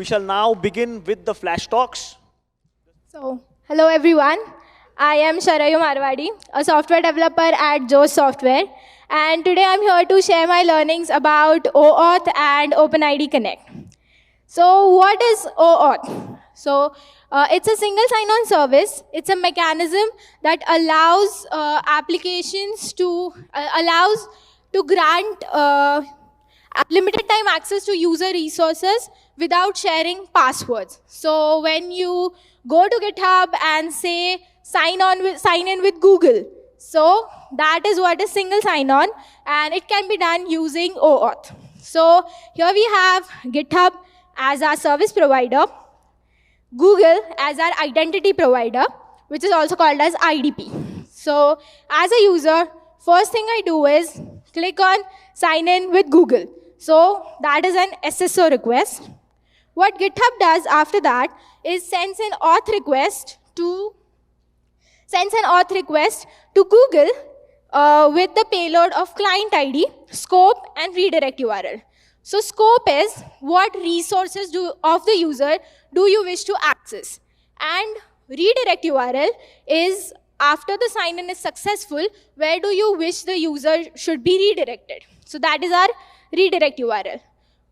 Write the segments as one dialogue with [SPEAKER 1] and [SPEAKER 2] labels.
[SPEAKER 1] We shall now begin with the flash talks.
[SPEAKER 2] So, hello everyone. I am Sharayu Marwadi, a software developer at Josh Software. And today I'm here to share my learnings about OAuth and OpenID Connect. So what is OAuth? So it's a single sign-on service. It's a mechanism that allows applications to, grant limited time access to user resources without sharing passwords. So when you go to GitHub and say sign in with Google, so that is what is single sign-on, and it can be done using OAuth. So here we have GitHub as our service provider, Google as our identity provider, which is also called as IDP. So as a user, first thing I do is click on sign in with Google. So that is an SSO request. What GitHub does after that is sends an auth request to Google with the payload of client ID, scope, and redirect URL. So scope is what resources of the user do you wish to access. And redirect URL is after the sign-in is successful, where do you wish the user should be redirected. So that is our redirect URL.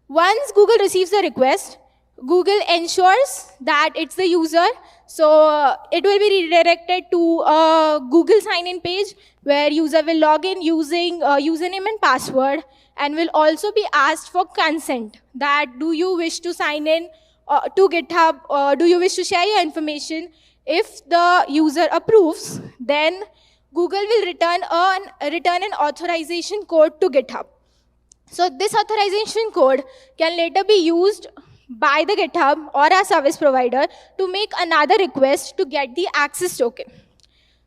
[SPEAKER 2] Once Google receives the request, Google ensures that it's the user. So it will be redirected to a Google sign-in page where user will log in using username and password, and will also be asked for consent, that do you wish to sign in to GitHub, or do you wish to share your information. If the user approves, then Google will return an authorization code to GitHub. So this authorization code can later be used by the GitHub or our service provider to make another request to get the access token.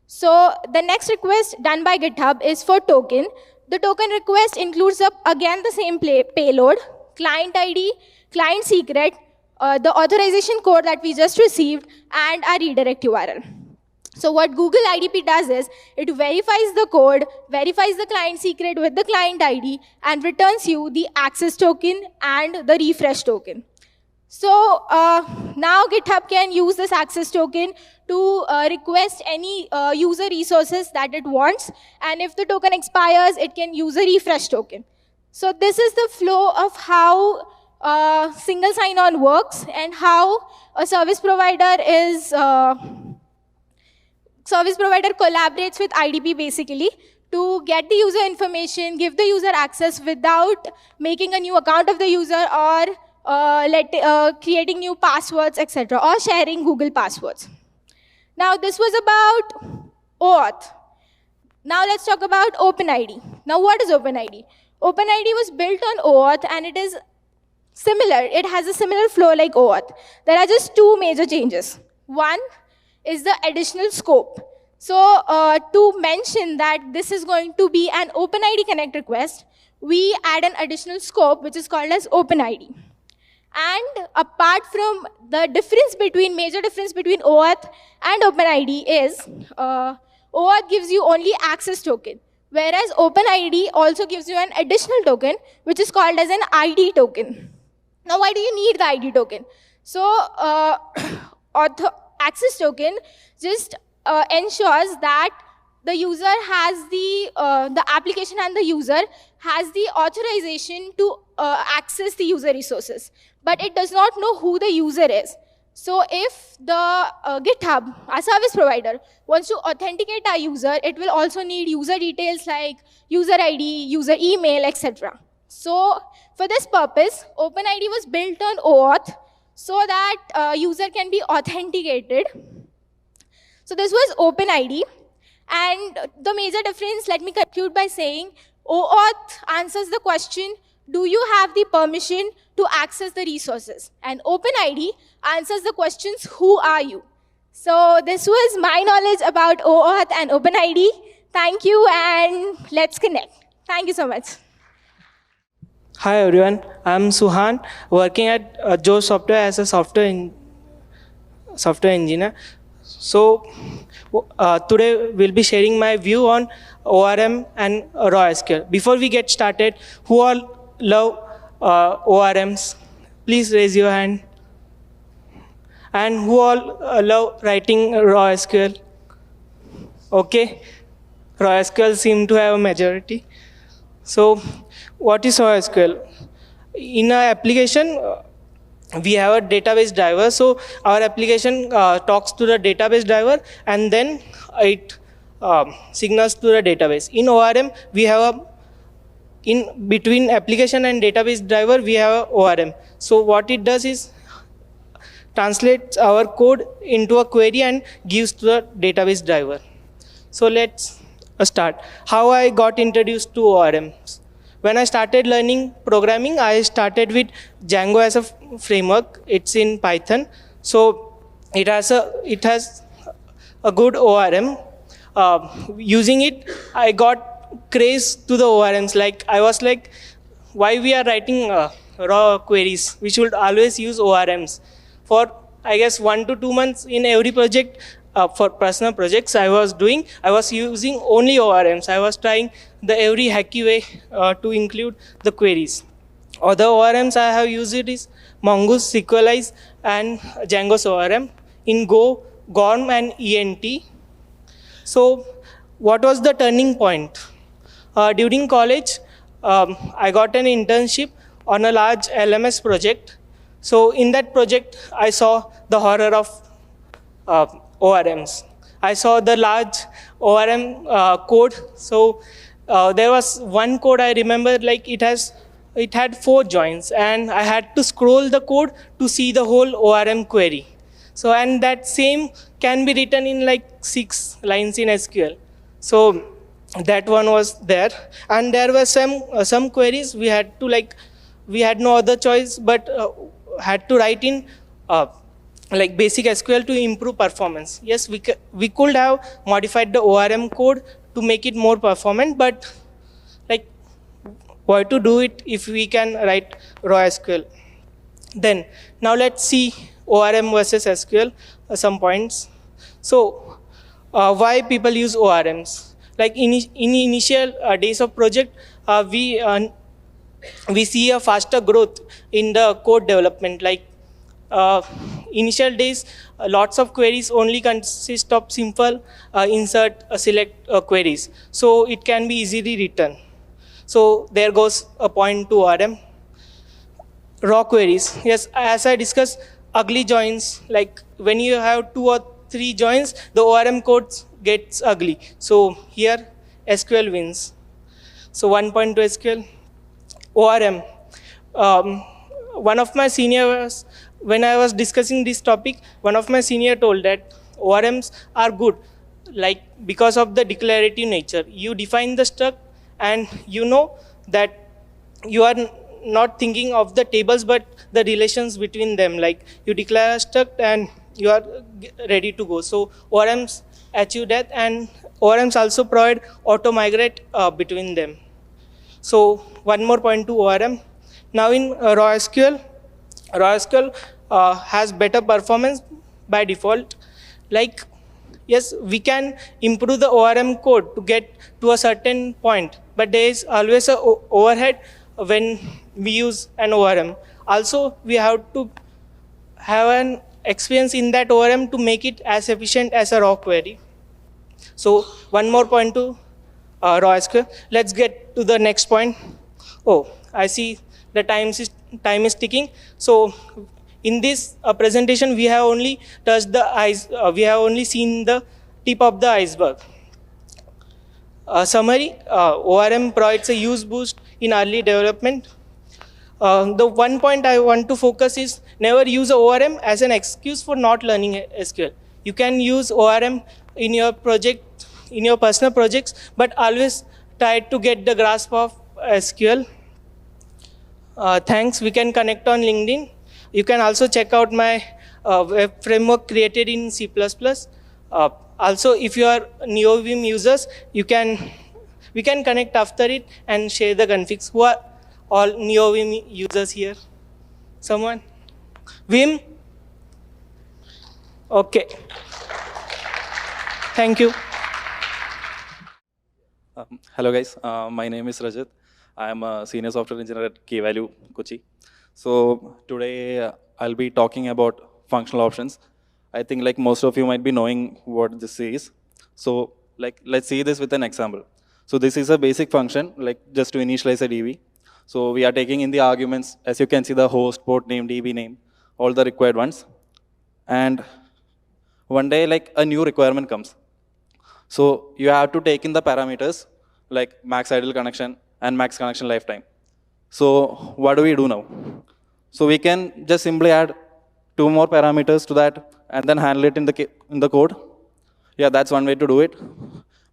[SPEAKER 2] So the next request done by GitHub is for token. The token request includes again the same payload, client ID, client secret, the authorization code that we just received, and our redirect URL. So what Google IDP does is, it verifies the code, verifies the client secret with the client ID, and returns you the access token and the refresh token. So now GitHub can use this access token to request any user resources that it wants, and if the token expires, it can use a refresh token. So this is the flow of how single sign-on works, and how a service provider collaborates with IDP basically to get the user information, give the user access without making a new account of the user, or creating new passwords, etc., or sharing Google passwords. Now this was about OAuth. Now let's talk about OpenID. Now what is OpenID? OpenID was built on OAuth, and it is similar. It has a similar flow like OAuth. There are just two major changes. One is the additional scope. So to mention that this is going to be an OpenID Connect request, we add an additional scope which is called as OpenID. And apart from the major difference between OAuth and OpenID is, OAuth gives you only access token, whereas OpenID also gives you an additional token, which is called as an ID token. Now, why do you need the ID token? So, access token just ensures that the user has the application and the user has the authorization to access the user resources, but it does not know who the user is. So if the GitHub, our service provider, wants to authenticate our user, it will also need user details like user ID, user email, etc. So for this purpose, OpenID was built on OAuth so that user can be authenticated. So this was OpenID. And the major difference, let me conclude by saying, OAuth answers the question, do you have the permission to access the resources? And OpenID answers the questions, who are you? So this was my knowledge about OAuth and OpenID. Thank you, and let's connect. Thank you so much.
[SPEAKER 3] Hi everyone, I'm Suhan, working at Josh Software as a software engineer. So today we'll be sharing my view on ORM and raw SQL. Before we get started, who all love ORMs? Please raise your hand. And who all love writing raw SQL? Okay, raw SQL seem to have a majority. So what is raw SQL? In our application, we have a database driver. So our application talks to the database driver, and then it signals to the database. In ORM, we have a in between application and database driver, we have a ORM. So what it does is translates our code into a query and gives to the database driver. So let's start. How I got introduced to ORMs. When I started learning programming, I started with Django as a framework. It's in Python. So it has a good ORM. Using it, I got craze to the ORMs. Like I was like, why we are writing raw queries? We should always use ORMs. For I guess 1 to 2 months in every project, for personal projects I was using only ORMs. I was trying the every hacky way to include the queries. Other ORMs I have used it is Mongoose, SQLize, and Django's ORM. In Go, GORM, and ENT. So what was the turning point? During college, I got an internship on a large LMS project. So in that project, I saw the horror of ORMs. I saw the large ORM code. So there was one code I remember, like it had 4 joins, and I had to scroll the code to see the whole ORM query. So and that same can be written in like 6 lines in SQL. So that one was there, and there were some queries we had no other choice but had to write in like basic SQL to improve performance. Yes, we could have modified the ORM code to make it more performant, but like why to do it if we can write raw SQL? Then now let's see ORM versus SQL some points. So why people use ORMs? Like in initial days of project, we see a faster growth in the code development. Like initial days, lots of queries only consist of simple insert, select queries. So it can be easily written. So there goes a point to ORM. Raw queries. Yes, as I discussed, ugly joins, like when you have 2 or 3 joins, the ORM code gets ugly. So here SQL wins. So 1 point to SQL. ORM. One of my seniors, when I was discussing this topic, one of my senior told that ORMs are good, like because of the declarative nature. You define the struct and you know that you are not thinking of the tables but the relations between them. Like you declare a struct and you are ready to go. So ORMs achieve that, and ORMs also provide auto migrate between them. So 1 more point to ORM. Now in raw SQL has better performance by default. Like yes, we can improve the ORM code to get to a certain point, but there is always a overhead when we use an ORM. Also, we have to have an experience in that ORM to make it as efficient as a raw query. So 1 more point to raw SQL. Let's get to the next point. Oh, I see the time is ticking. So in this presentation, we have only touched the we have only seen the tip of the iceberg. Summary, ORM provides a use boost in early development. The 1 point I want to focus is never use ORM as an excuse for not learning SQL. You can use ORM in your project, in your personal projects, but always try to get the grasp of SQL. Thanks. We can connect on LinkedIn. You can also check out my web framework created in C++. Also, if you are NeoVim users, we can connect after it and share the configs. Who are all NeoVim users here? Someone? Vim? Okay. Thank you.
[SPEAKER 4] Hello guys, my name is Rajat. I am a senior software engineer at Key Value, Kochi. So today I'll be talking about functional options. I think like most of you might be knowing what this is. So like let's see this with an example. So this is a basic function, like just to initialize a DB. So we are taking in the arguments, as you can see, the host, port name, DB name, all the required ones. And one day, like a new requirement comes. So you have to take in the parameters, like max idle connection and max connection lifetime. So what do we do now? So we can just simply add 2 more parameters to that and then handle it in the code. Yeah, that's one way to do it.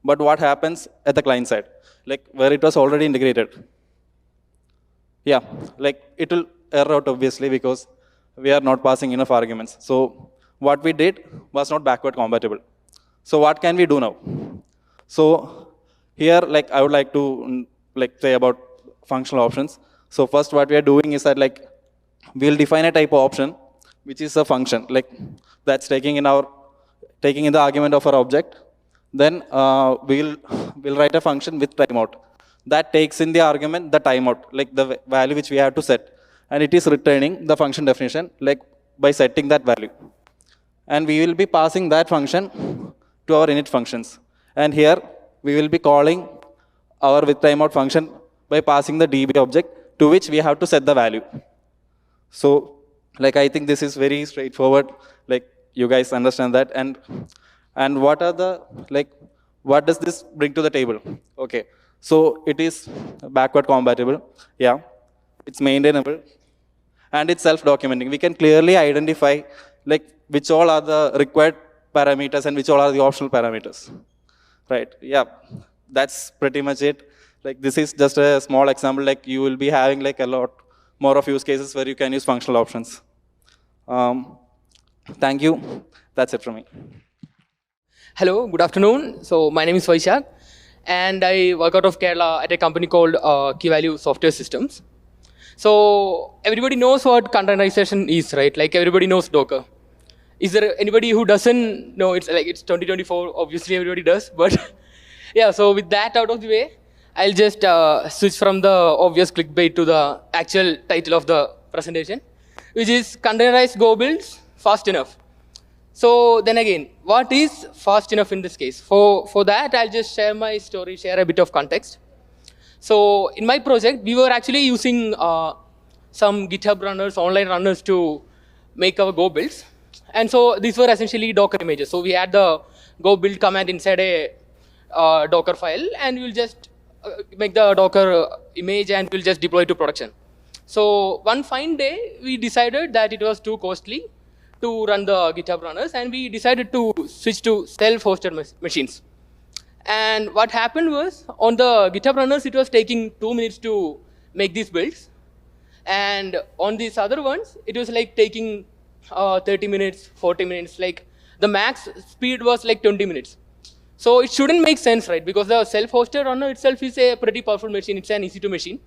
[SPEAKER 4] But what happens at the client side, like where it was already integrated? Yeah, like it will error out obviously because we are not passing enough arguments. So what we did was not backward compatible. So what can we do now? So here, like I would like to like say about functional options. So first what we are doing is that like we'll define a type of option which is a function, like that's taking in the argument of our object. Then we'll write a function with timeout that takes in the argument the timeout, like the value which we have to set, and it is returning the function definition like by setting that value. And we will be passing that function to our init functions. And here we will be calling our with timeout function by passing the DB object to which we have to set the value. So like I think this is very straightforward, like you guys understand that. And what are the, like, what does this bring to the table? Okay, so it is backward compatible, yeah, it's maintainable, and it's self-documenting. We can clearly identify like which all are the required parameters and which all are the optional parameters, right? Yeah, that's pretty much it. Like this is just a small example, like you will be having like a lot more of use cases where you can use functional options. Thank you, that's it from me.
[SPEAKER 5] Hello, good afternoon. So my name is Vaishak, and I work out of Kerala at a company called Key Value Software Systems. So everybody knows what containerization is, right? Like everybody knows Docker. Is there anybody who doesn't know? It's 2024, obviously everybody does, but yeah, so with that out of the way, I'll just switch from the obvious clickbait to the actual title of the presentation, which is Containerized Builds Fast Enough. So then again, what is fast enough in this case? For that, I'll just share my story, share a bit of context. So in my project, we were actually using some GitHub runners, online runners to make our Go builds. And so these were essentially Docker images. So we had the Go build command inside a Docker file, and we'll just make the Docker image and we'll just deploy to production. So one fine day, we decided that it was too costly to run the GitHub runners, and we decided to switch to self-hosted machines. And what happened was, on the GitHub runners, it was taking 2 minutes to make these builds. And on these other ones, it was like taking 30 minutes, 40 minutes, like the max speed was like 20 minutes. So it shouldn't make sense, right? Because the self-hosted runner itself is a pretty powerful machine. It's an EC2 machine.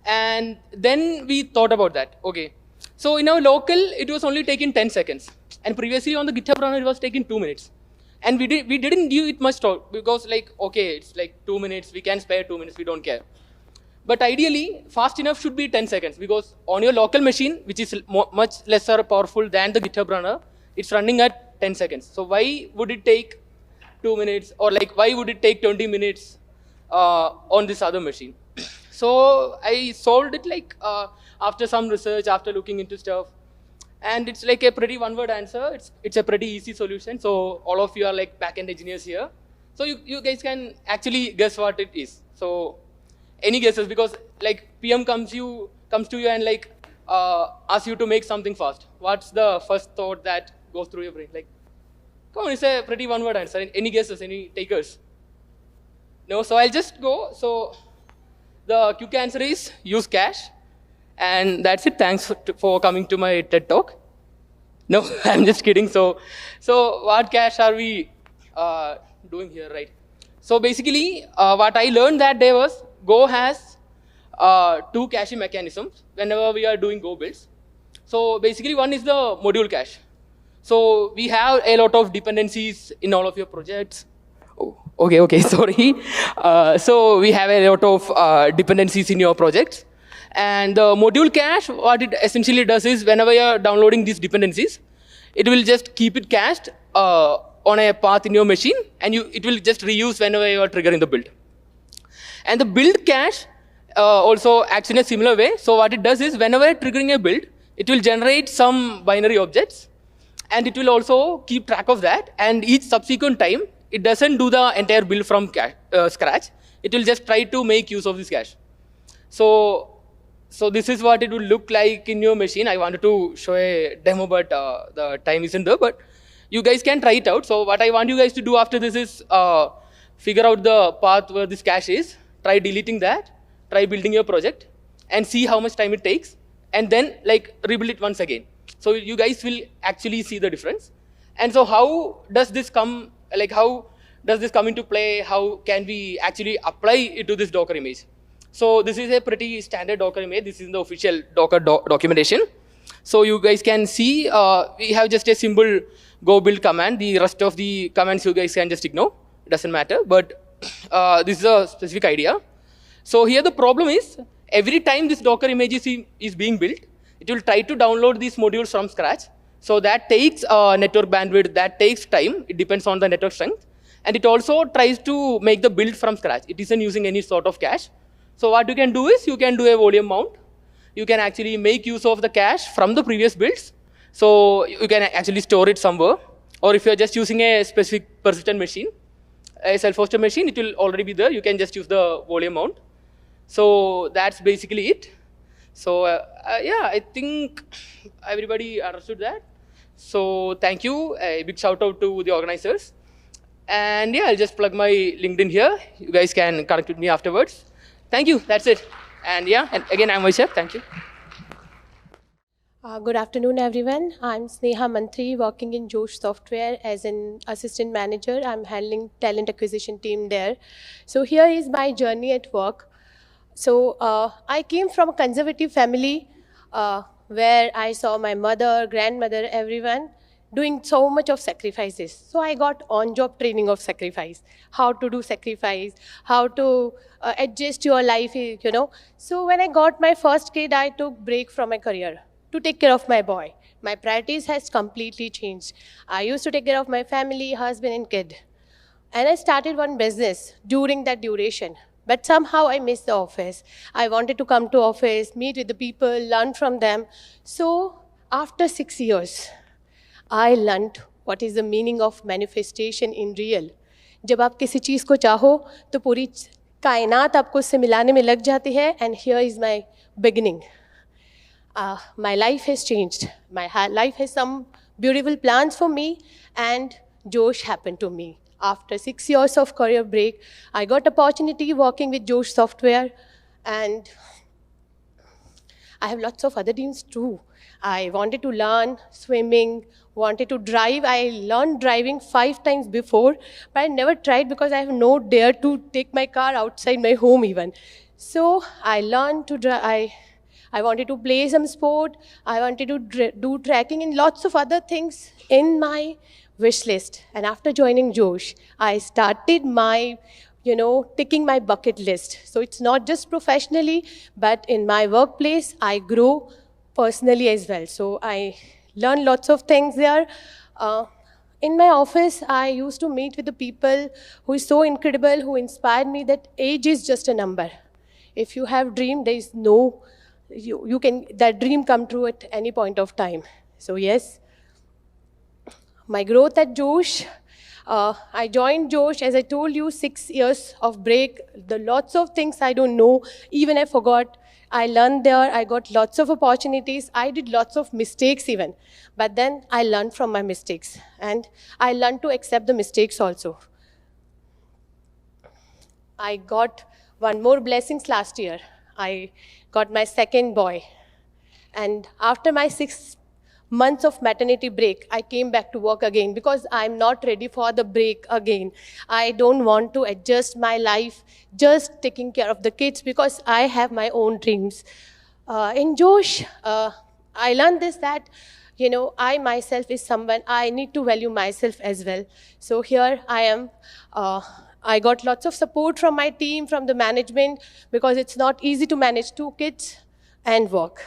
[SPEAKER 5] And then we thought about that. Okay, so in our local, it was only taking 10 seconds. And previously on the GitHub runner, it was taking 2 minutes. And we didn't give it much thought because like, okay, it's like 2 minutes. We can spare 2 minutes. We don't care. But ideally, fast enough should be 10 seconds because on your local machine, which is much lesser powerful than the GitHub runner, it's running at 10 seconds. So why would it take 2 minutes, or like why would it take 20 minutes on this other machine? So I solved it like after some research, after looking into stuff, and it's like a pretty one-word answer. It's a pretty easy solution. So all of you are like back-end engineers here. So you guys can actually guess what it is. So any guesses? Because like PM comes to you and like asks you to make something fast. What's the first thought that goes through your brain? Like, come on, it's a pretty one-word answer. Any guesses? Any takers? No. So I'll just go. So the quick answer is use cache, and that's it. Thanks for coming to my TED talk. No, I'm just kidding. So what cache are we doing here, right? So basically, what I learned that day was Go has 2 caching mechanisms whenever we are doing Go builds. So basically, one is the module cache. So we have a lot of dependencies in all of your projects. Oh, okay, sorry. So we have a lot of dependencies in your projects. And the module cache, what it essentially does is whenever you're downloading these dependencies, it will just keep it cached on a path in your machine, and it will just reuse whenever you are triggering the build. And the build cache also acts in a similar way. So what it does is, whenever triggering a build, it will generate some binary objects, and it will also keep track of that. And each subsequent time, it doesn't do the entire build from scratch. It will just try to make use of this cache. So this is what it would look like in your machine. I wanted to show a demo, but the time isn't there. But you guys can try it out. So what I want you guys to do after this is figure out the path where this cache is, try deleting that, try building your project, and see how much time it takes, and then rebuild it once again. So you guys will actually see the difference. And so how does this come, how does this come into play? How can we actually apply it to this Docker image? So this is a pretty standard Docker image. This is the official Docker documentation. So you guys can see we have just a simple go build command. The rest of the commands you guys can just ignore. It doesn't matter. But this is a specific idea. So here the problem is, every time this Docker image is being built, it will try to download these modules from scratch. So that takes network bandwidth, that takes time. It depends on the network strength. And it also tries to make the build from scratch. It isn't using any sort of cache. So what you can do is, you can do a volume mount. You can actually make use of the cache from the previous builds. So you can actually store it somewhere. Or if you're just using a specific persistent machine, a self-hosted machine, it will already be there. You can just use the volume mount. So that's basically it. So yeah, I think everybody understood that. So thank you. A big shout out to the organizers. And yeah, I'll just plug my LinkedIn here. You guys can connect with me afterwards. Thank you. That's it. And yeah, and again, I'm Vaishak. Thank you.
[SPEAKER 6] Good afternoon, everyone. I'm Sneha Mantri, working in Josh Software as an assistant manager. I'm handling talent acquisition team there. So here is my journey at work. So I came from a conservative family where I saw my mother, grandmother, everyone doing so much of sacrifices. So I got on-job training of sacrifice, how to do sacrifice, how to adjust your life, you know. So when I got my first kid, I took break from my career to take care of my boy. My priorities has completely changed. I used to take care of my family, husband, and kid. And I started one business during that duration. But somehow I missed the office. I wanted to come to office, meet with the people, learn from them. So after 6 years, I learned what is the meaning of manifestation in real. जब आप किसी चीज़ को चाहो तो पूरी कायनात आपको उससे मिलाने में लग जाती है. And here is my beginning. My life has changed. My life has some beautiful plans for me, and Josh happened to me. After 6 years of career break, I got opportunity working with Josh Software, and I have lots of other dreams too. I wanted to learn swimming, wanted to drive. I learned driving 5 times before, but I never tried because I have no dare to take my car outside my home even. So I learned to drive. I wanted to play some sport. I wanted to do trekking and lots of other things in my wish list. And after joining Josh, I started my, ticking my bucket list. So it's not just professionally, but in my workplace, I grow personally as well. So I learned lots of things there. In my office, I used to meet with the people who is so incredible, who inspired me that age is just a number. If you have dream, there is no, you can, that dream come true at any point of time. So yes, my growth at Josh, I joined Josh, as I told you, 6 years of break. The lots of things I don't know, even I forgot. I learned there, I got lots of opportunities. I did lots of mistakes even. But then I learned from my mistakes. And I learned to accept the mistakes also. I got one more blessings last year. I got my second boy. And after my 6 months of maternity break, I came back to work again because I'm not ready for the break again. I don't want to adjust my life just taking care of the kids because I have my own dreams. In Josh, I learned this that, I myself is someone, I need to value myself as well. So here I am. I got lots of support from my team, from the management, because it's not easy to manage 2 kids and work.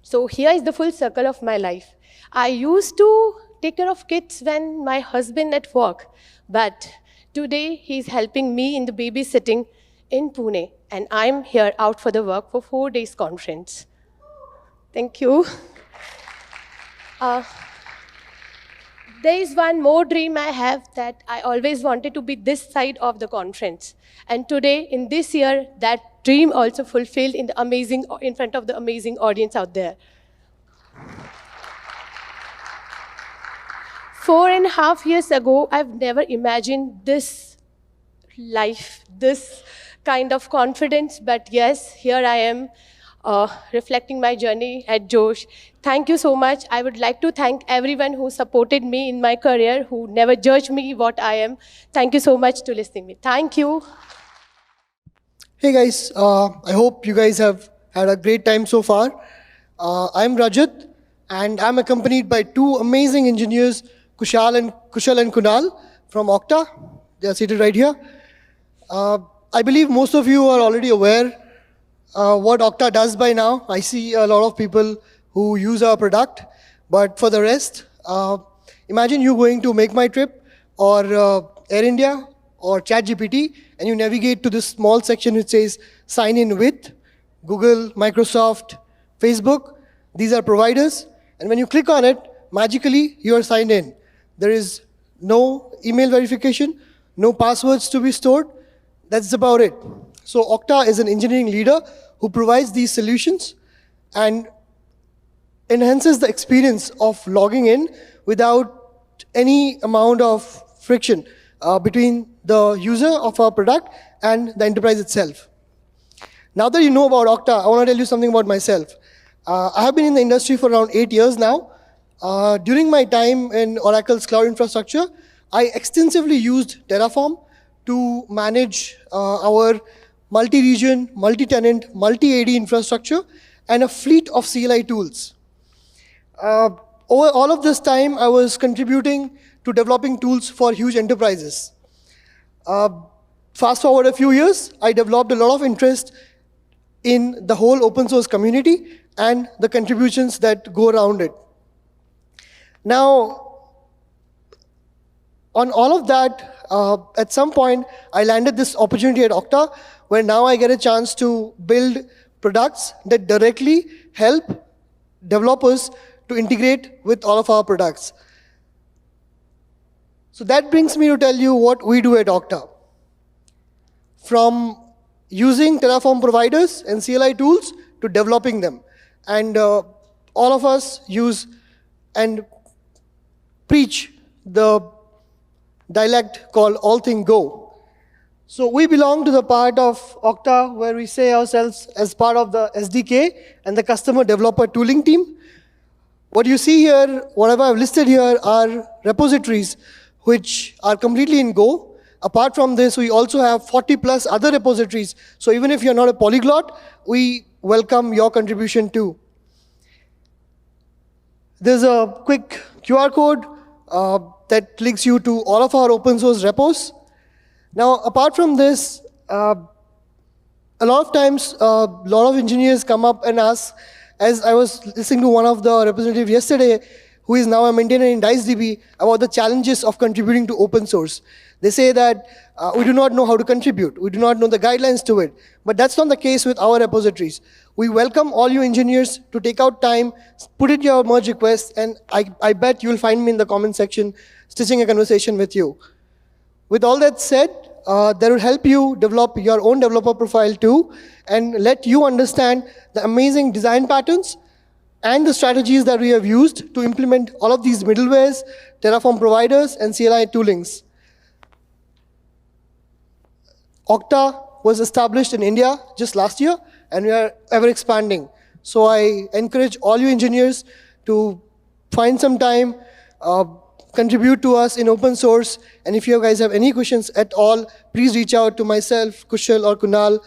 [SPEAKER 6] So here is the full circle of my life. I used to take care of kids when my husband at work, but today he's helping me in the babysitting in Pune, and I'm here out for the work for 4 days conference. Thank you. There is one more dream I have, that I always wanted to be this side of the conference. And today, in this year, that dream also fulfilled in front of the amazing audience out there. 4.5 years ago, I've never imagined this life, this kind of confidence, but yes, here I am, reflecting my journey at Josh. Thank you so much. I would like to thank everyone who supported me in my career, who never judged me what I am. Thank you so much to listening to me. Thank you.
[SPEAKER 7] Hey guys, I hope you guys have had a great time so far. I'm Rajat, and I'm accompanied by two amazing engineers, Kushal and Kunal from OCTA. They are seated right here. I believe most of you are already aware what OCTA does by now. I see a lot of people who use our product, but for the rest, imagine you going to Make My Trip or Air India or ChatGPT, and you navigate to this small section which says sign in with Google, Microsoft, Facebook. These are providers, and when you click on it, magically you are signed in. There is no email verification, no passwords to be stored. That's about it. So OCTA is an engineering leader who provides these solutions and enhances the experience of logging in without any amount of friction between the user of our product and the enterprise itself. Now that you know about OCTA, I want to tell you something about myself. I have been in the industry for around 8 years now. During my time in Oracle's cloud infrastructure, I extensively used Terraform to manage our multi-region, multi-tenant, multi-AD infrastructure and a fleet of CLI tools. Over all of this time, I was contributing to developing tools for huge enterprises. Fast forward a few years, I developed a lot of interest in the whole open source community and the contributions that go around it. Now, on all of that, at some point, I landed this opportunity at OCTA, where now I get a chance to build products that directly help developers to integrate with all of our products. So that brings me to tell you what we do at OCTA. From using Terraform providers and CLI tools to developing them. And all of us use and preach the dialect called all thing go. So we belong to the part of OCTA where we say ourselves as part of the SDK and the customer developer tooling team. What you see here, whatever I've listed here, are repositories which are completely in Go. Apart from this, we also have 40 plus other repositories. So even if you're not a polyglot, we welcome your contribution too. There's a quick QR code that links you to all of our open source repos. Now, apart from this, a lot of times, a lot of engineers come up and ask, as I was listening to one of the representatives yesterday, who is now a maintainer in DiceDB, about the challenges of contributing to open source. They say that we do not know how to contribute. We do not know the guidelines to it. But that's not the case with our repositories. We welcome all you engineers to take out time, put in your merge request, and I bet you'll find me in the comment section stitching a conversation with you. With all that said, that will help you develop your own developer profile too, and let you understand the amazing design patterns and the strategies that we have used to implement all of these middlewares, Terraform providers, and CLI toolings. OCTA was established in India just last year, and we are ever expanding. So I encourage all you engineers to find some time, contribute to us in open source, and if you guys have any questions at all, please reach out to myself, Kushal, or Kunal.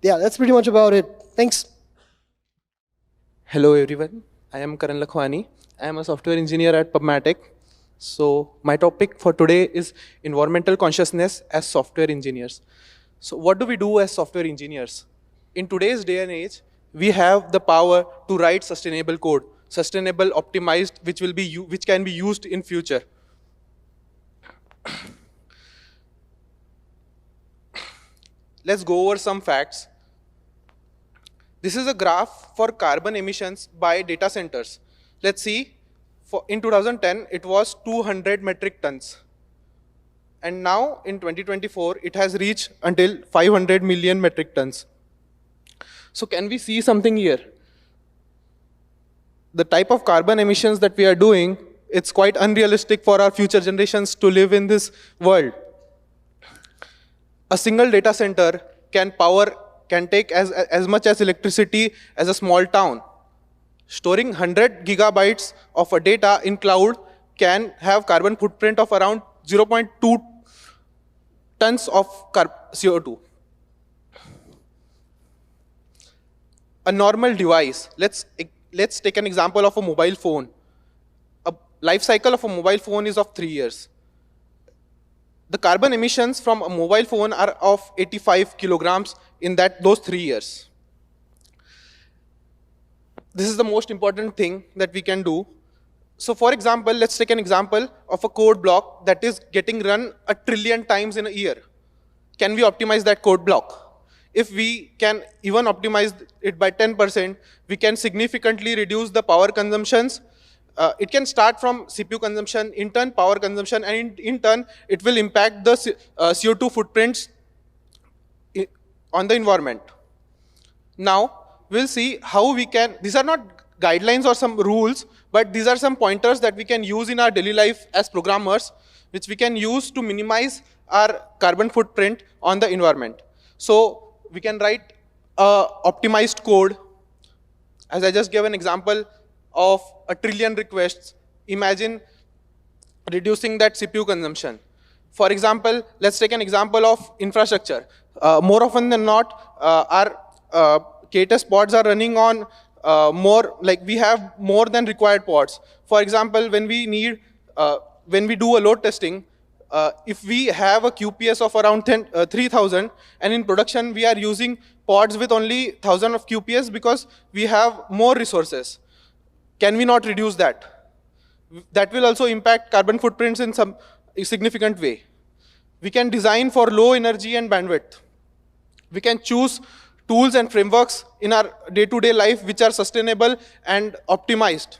[SPEAKER 7] Yeah, that's pretty much about it. Thanks.
[SPEAKER 8] Hello everyone, I am Karan Lakhwani. I am a software engineer at PubMatic. So my topic for today is environmental consciousness as software engineers. So what do we do as software engineers? In today's day and age, we have the power to write sustainable code. sustainable, optimized, which can be used in future. Let's go over some facts. This is a graph for carbon emissions by data centers. Let's see, in 2010, it was 200 metric tons. And now, in 2024, it has reached until 500 million metric tons. So can we see something here? The type of carbon emissions that we are doing, it's quite unrealistic for our future generations to live in this world. A single data center can take as much as electricity as a small town. Storing 100 gigabytes of a data in cloud can have carbon footprint of around 0.2 tons of CO2. A normal device, let's take an example of a mobile phone. A life cycle of a mobile phone is of 3 years. The carbon emissions from a mobile phone are of 85 kilograms in those 3 years. This is the most important thing that we can do. So for example, let's take an example of a code block that is getting run 1 trillion times in a year. Can we optimize that code block? If we can even optimize it by 10%, we can significantly reduce the power consumptions. It can start from CPU consumption, in turn power consumption, and in turn it will impact the CO2 footprints on the environment. Now, we'll see how we can, these are not guidelines or some rules, but these are some pointers that we can use in our daily life as programmers, which we can use to minimize our carbon footprint on the environment. So we can write optimized code. As I just gave an example of 1 trillion requests, imagine reducing that CPU consumption. For example, let's take an example of infrastructure. More often than not, our K-test pods are running on we have more than required pods. For example, when we do a load testing, if we have a QPS of around 3,000, and in production we are using pods with only 1,000 of QPS because we have more resources. Can we not reduce that? That will also impact carbon footprints in some significant way. We can design for low energy and bandwidth. We can choose tools and frameworks in our day-to-day life which are sustainable and optimized.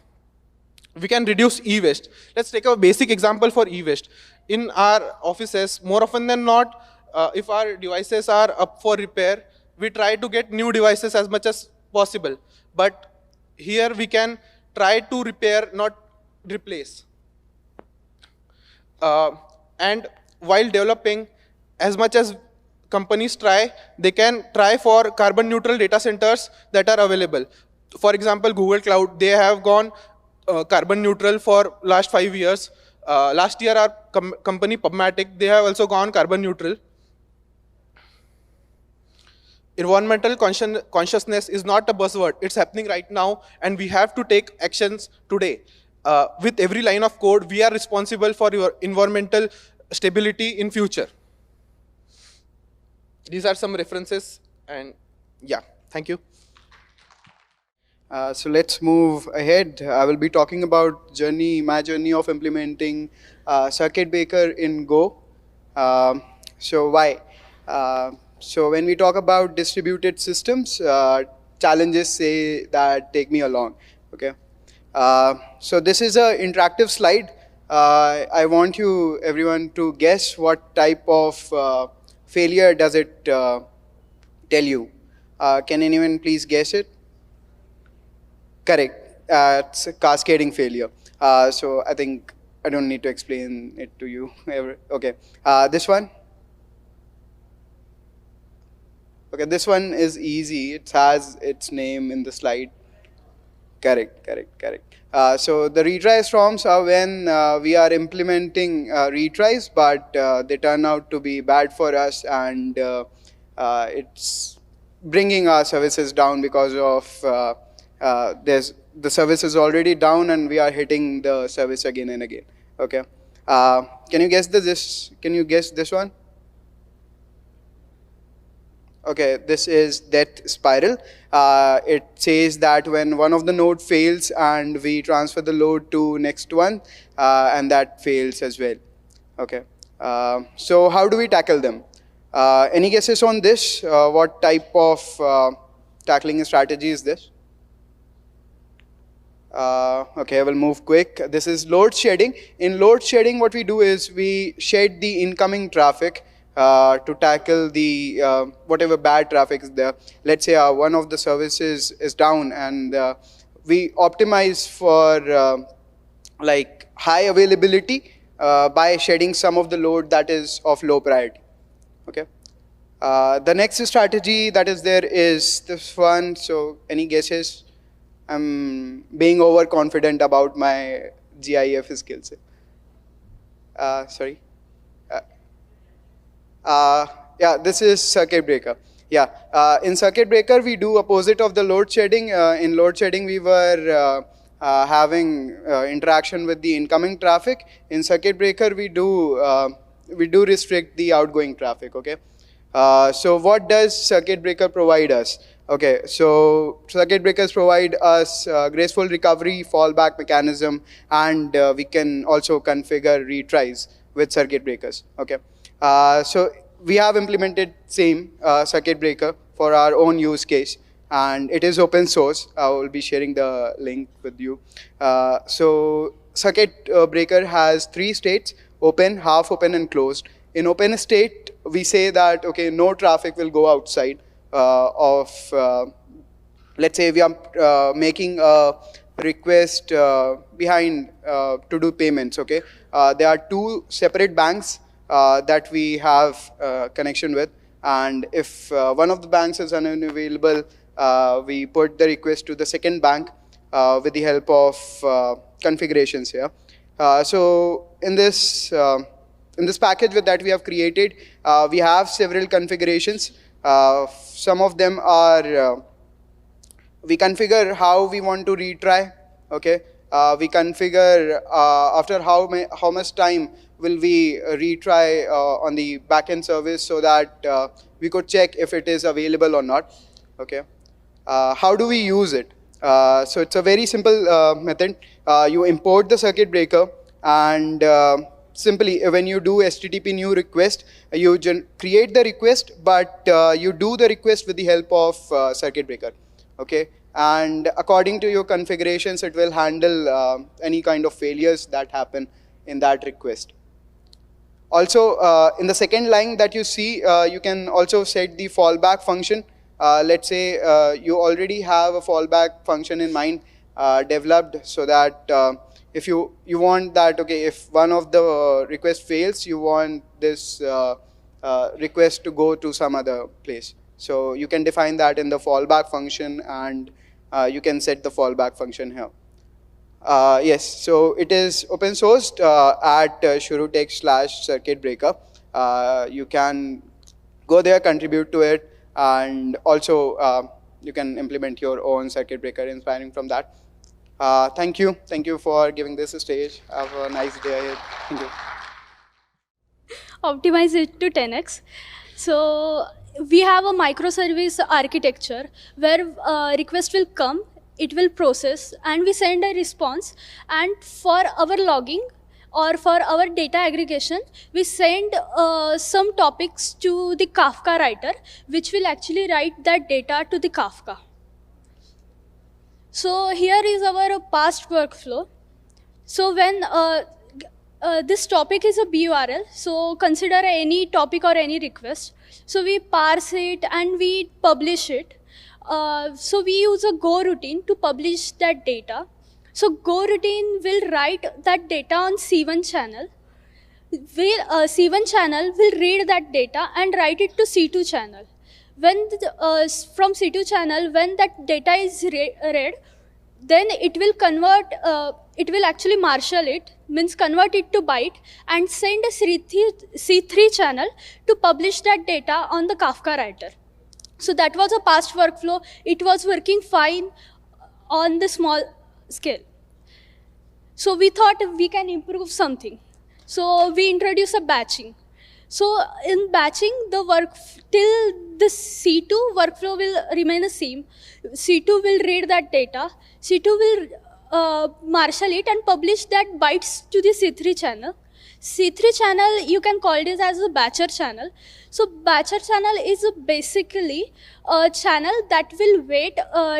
[SPEAKER 8] We can reduce e-waste. Let's take a basic example for e-waste. In our offices, more often than not, if our devices are up for repair, we try to get new devices as much as possible. But here we can try to repair, not replace. And while developing, as much as companies try, they can try for carbon neutral data centers that are available. For example, Google Cloud, they have gone carbon neutral for last 5 years. Last year, our company Pubmatic, they have also gone carbon neutral. Environmental consciousness is not a buzzword. It's happening right now, and we have to take actions today. With every line of code, we are responsible for your environmental stability in future. These are some references, and yeah, thank you.
[SPEAKER 9] So let's move ahead. I will be talking about my journey of implementing circuit breaker in Go. So why? So when we talk about distributed systems, challenges say that take me along. Okay. So this is an interactive slide. I want everyone to guess what type of failure does it tell you. Can anyone please guess it? Correct. It's a cascading failure. So I think I don't need to explain it to you. Okay. This one. Okay, this one is easy. It has its name in the slide. Correct. So the retries ROMs are when we are implementing retries, but they turn out to be bad for us, and it's bringing our services down because of the service is already down and we are hitting the service again and again. Okay. Can you guess this? Can you guess this one? Okay, this is death spiral. It says that when one of the node fails and we transfer the load to next one, and that fails as well. Okay, so how do we tackle them? Any guesses on this? What type of tackling strategy is this? Okay, I will move quick. This is load shedding. In load shedding, what we do is we shed the incoming traffic to tackle the whatever bad traffic is there. Let's say one of the services is down, and we optimize for like high availability by shedding some of the load that is of low priority. Okay. The next strategy that is there is this one. So any guesses? I'm being overconfident about my GIF skills. Sorry. Yeah, this is circuit breaker. Yeah, in circuit breaker, we do opposite of the load shedding. In load shedding, we were having interaction with the incoming traffic. In circuit breaker, we do restrict the outgoing traffic. Okay. So what does circuit breaker provide us? Okay, so circuit breakers provide us graceful recovery, fallback mechanism, and we can also configure retries with circuit breakers. Okay, so we have implemented same circuit breaker for our own use case, and it is open source. I will be sharing the link with you. So circuit breaker has 3 states: open, half open, and closed. In open state, we say that okay, no traffic will go outside of, let's say we are making a request behind to do payments. Okay, there are 2 separate banks that we have connection with, and if one of the banks is unavailable, we put the request to the second bank with the help of configurations here. So in this package that we have created, we have several configurations. Some of them are, we configure how we want to retry. Okay, we configure after how much time will we retry on the backend service, so that we could check if it is available or not. Okay, how do we use it? So it's a very simple method. You import the circuit breaker, and simply when you do HTTP new request, you create the request, but you do the request with the help of circuit breaker. Okay, and according to your configurations, it will handle any kind of failures that happen in that request. Also, in the second line that you see, you can also set the fallback function. Let's say you already have a fallback function in mind developed, so that if you want that, okay, if one of the requests fails, you want this request to go to some other place. So you can define that in the fallback function, and you can set the fallback function here. Yes, so it is open sourced at shurutech/circuit breaker. You can go there, contribute to it, and also you can implement your own circuit breaker inspiring from that. Thank you for giving this a stage. Have a nice day ahead. Thank you.
[SPEAKER 10] Optimize it to 10x. So we have a microservice architecture where request will come, it will process, and we send a response. And for our logging or for our data aggregation, we send some topics to the Kafka writer, which will actually write that data to the Kafka. So here is our past workflow. So when this topic is a BURL, so consider any topic or any request. So we parse it and we publish it. So we use a Go routine to publish that data. So Go routine will write that data on C1 channel. C1 channel will read that data and write it to C2 channel. When from C2 channel, when that data is read, then it will convert, it will actually marshal it, means convert it to byte, and send a C3 channel to publish that data on the Kafka writer. So that was a past workflow. It was working fine on the small scale. So we thought we can improve something. So we introduced a batching. So in batching, the work till the C2 workflow will remain the same. C2 will read that data. C2 will marshal it and publish that bytes to the C3 channel. C3 channel, you can call this as a batcher channel. So batcher channel is basically a channel that will wait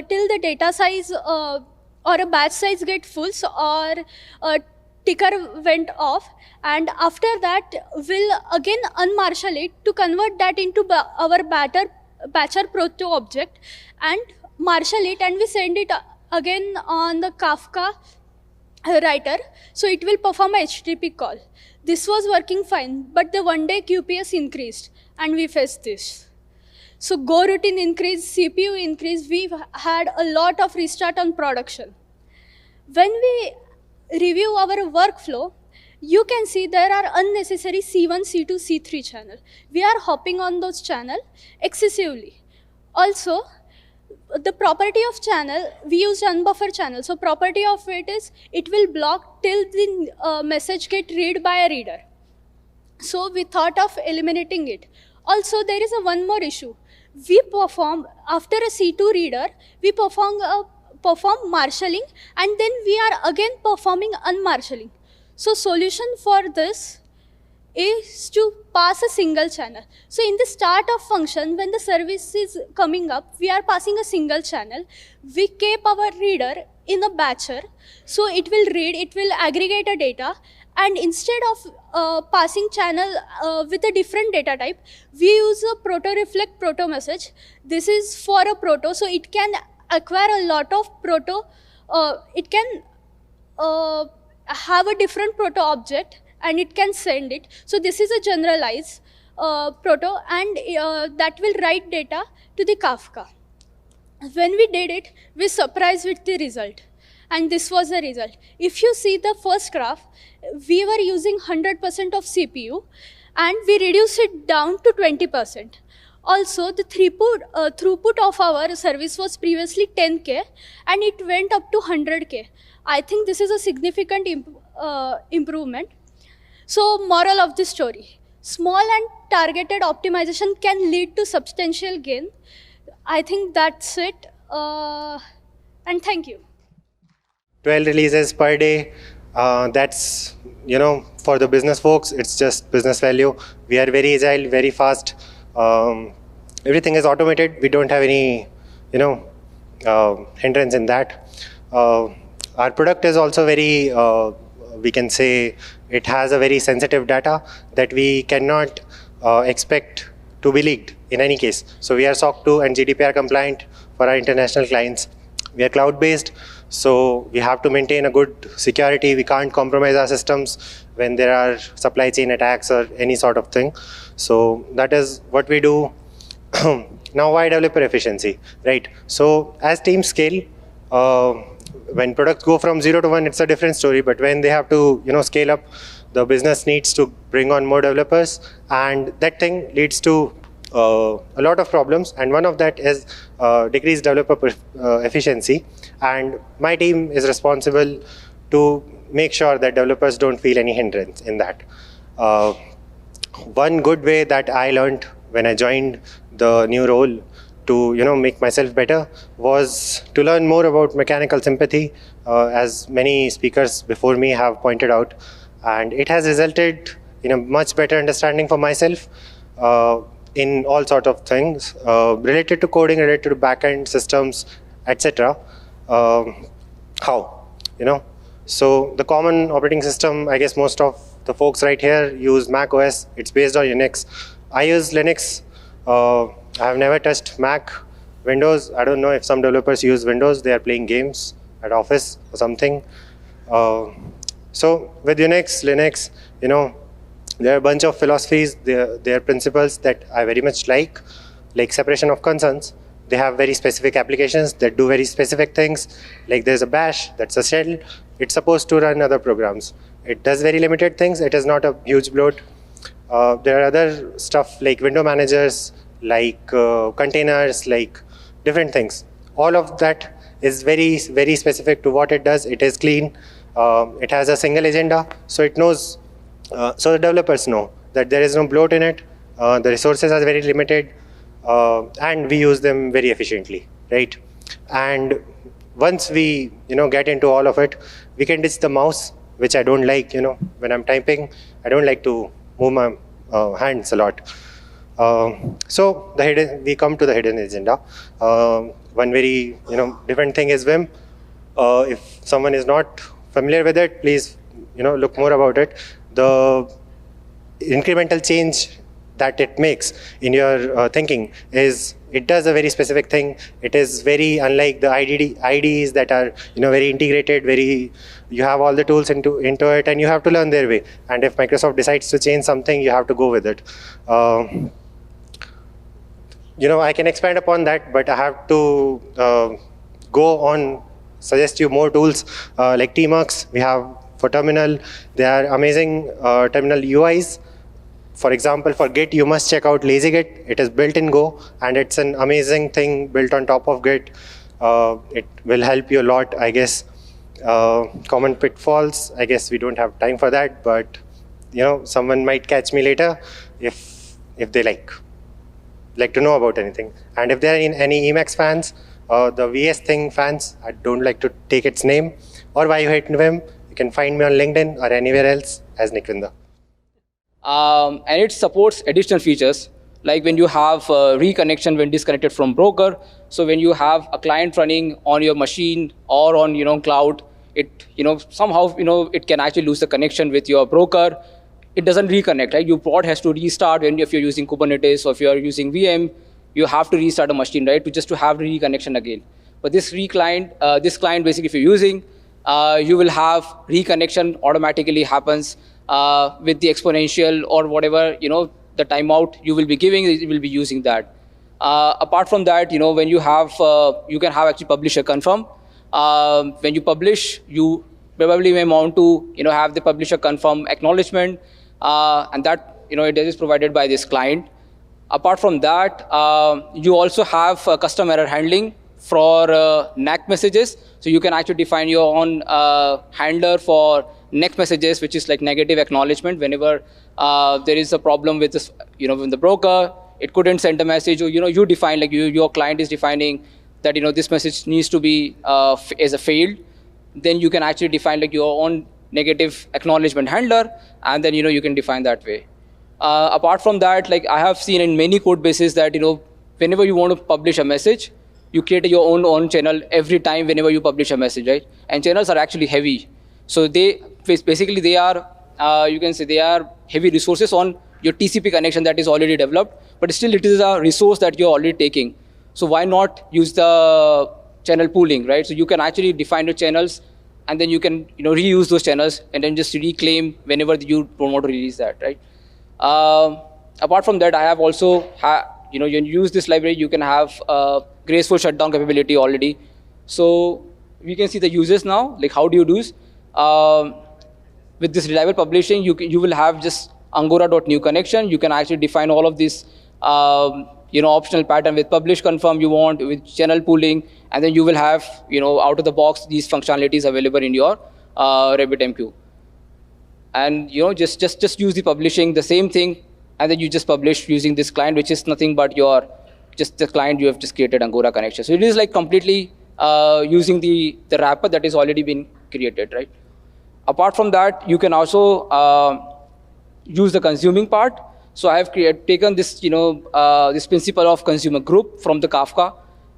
[SPEAKER 10] till the data size or a batch size get full, or a ticker went off, and after that we'll again unmarshal it to convert that into our batcher proto object and marshal it, and we send it again on the Kafka writer, so it will perform a HTTP call. This was working fine, but the one day QPS increased and we faced this. So Go routine increased, CPU increased, we had a lot of restart on production. When we review our workflow, you can see there are unnecessary C1, C2, C3 channel. We are hopping on those channels excessively. Also, the property of channel, we use unbuffer channel. So property of it is, it will block till the message get read by a reader. So we thought of eliminating it. Also, there is one more issue. We perform, after a C2 reader, we perform marshalling, and then we are again performing unmarshalling. So solution for this is to pass a single channel. So in the start of function, when the service is coming up, we are passing a single channel. We keep our reader in a batcher, so it will read, it will aggregate a data, and instead of passing channel with a different data type, we use a proto reflect proto message. This is for a proto, so it can acquire a lot of proto, it can have a different proto object and it can send it. So this is a generalized proto, and that will write data to the Kafka. When we did it, we surprised with the result, and this was the result. If you see the first graph, we were using 100% of CPU and we reduced it down to 20%. Also, the throughput of our service was previously 10K and it went up to 100K. I think this is a significant improvement. So, moral of the story, small and targeted optimization can lead to substantial gain. I think that's it, and thank you.
[SPEAKER 11] 12 releases per day, that's, for the business folks, it's just business value. We are very agile, very fast. Everything is automated. We don't have any, hindrance in that. Our product is also very, we can say, it has a very sensitive data that we cannot expect to be leaked in any case. So we are SOC 2 and GDPR compliant for our international clients. We are cloud-based, so we have to maintain a good security. We can't compromise our systems when there are supply chain attacks or any sort of thing. So that is what we do. Now, why developer efficiency, right? So as teams scale, when products go from 0 to 1, it's a different story. But when they have to, scale up, the business needs to bring on more developers, and that thing leads to a lot of problems. And one of that is decreased developer efficiency. And my team is responsible to make sure that developers don't feel any hindrance in that. One good way that I learned when I joined the new role to make myself better was to learn more about mechanical sympathy, as many speakers before me have pointed out, and it has resulted in a much better understanding for myself in all sorts of things related to coding, related to backend systems, etc. How? So the common operating system, I guess most of the folks right here use Mac OS. It's based on Unix. I use Linux. I have never touched Mac. Windows, I don't know if some developers use Windows. They are playing games at office or something. So with Unix, Linux, there are a bunch of philosophies, there are principles that I very much like separation of concerns. They have very specific applications that do very specific things. Like there's a bash, that's a shell. It's supposed to run other programs. It does very limited things. It is not a huge bloat. There are other stuff like window managers, like containers, like different things. All of that is very, very specific to what it does. It is clean. It has a single agenda, so it knows. So the developers know that there is no bloat in it, the resources are very limited, and we use them very efficiently, right? And once we get into all of it, we can ditch the mouse, which I don't like. When I'm typing, I don't like to move my hands a lot. So we come to the hidden agenda. One very different thing is Vim. If someone is not familiar with it, please look more about it. The incremental change that it makes in your thinking is it does a very specific thing. It is very unlike the IDEs that are very integrated. You have all the tools into it, and you have to learn their way. And if Microsoft decides to change something, you have to go with it. I can expand upon that, but I have to go on, suggest you more tools like Tmux. We have for terminal. They are amazing terminal UIs. For example, for Git, you must check out LazyGit. It is built in Go, and it's an amazing thing built on top of Git. It will help you a lot, I guess. Common pitfalls, I guess we don't have time for that, but someone might catch me later if they like to know about anything. And if there are any Emacs fans, the VS thing fans, I don't like to take its name, or why you hate Vim, you can find me on LinkedIn or anywhere else as Nikvinda.
[SPEAKER 5] And it supports additional features, like when you have reconnection when disconnected from broker. So when you have a client running on your machine or on cloud, it somehow it can actually lose the connection with your broker. It doesn't reconnect, right? Your pod has to restart if you're using Kubernetes or if you're using VM, you have to restart a machine, right? To have the reconnection again. But this client basically, if you're using, you will have reconnection automatically happens with the exponential or whatever, the timeout you will be giving, it will be using that. Apart from that, when you have, you can have actually publisher confirm. When you publish, you probably may want to, have the publisher confirm acknowledgement, and that, it is provided by this client. Apart from that, you also have custom error handling for NAC messages. So you can actually define your own handler for NAC messages, which is like negative acknowledgement. Whenever there is a problem with this, with the broker, it couldn't send a message, or you define, like your client is defining that this message needs to be as a failed. Then you can actually define like your own negative acknowledgement handler, and then you can define that way. Apart from that, like I have seen in many code bases that whenever you want to publish a message, you create your own channel every time whenever you publish a message, right? And channels are actually heavy, so they are you can say they are heavy resources on your TCP connection that is already developed, but still it is a resource that you're already taking. So why not use the channel pooling, right? So you can actually define your channels, and then you can reuse those channels and then just reclaim whenever you don't want to release that, right? Apart from that, I have also you use this library, you can have graceful shutdown capability already. So we can see the uses now, like how do you do this? With this reliable publishing, you will have just angora.new connection. You can actually define all of this optional pattern with publish confirm you want, with channel pooling, and then you will have out of the box these functionalities available in your RabbitMQ. And just use the publishing, the same thing, and then you just publish using this client, which is nothing but the client you have just created Angora connection. So it is like completely using the wrapper that is already been created, right? Apart from that, you can also use the consuming part. So I have taken this, this principle of consumer group from the Kafka,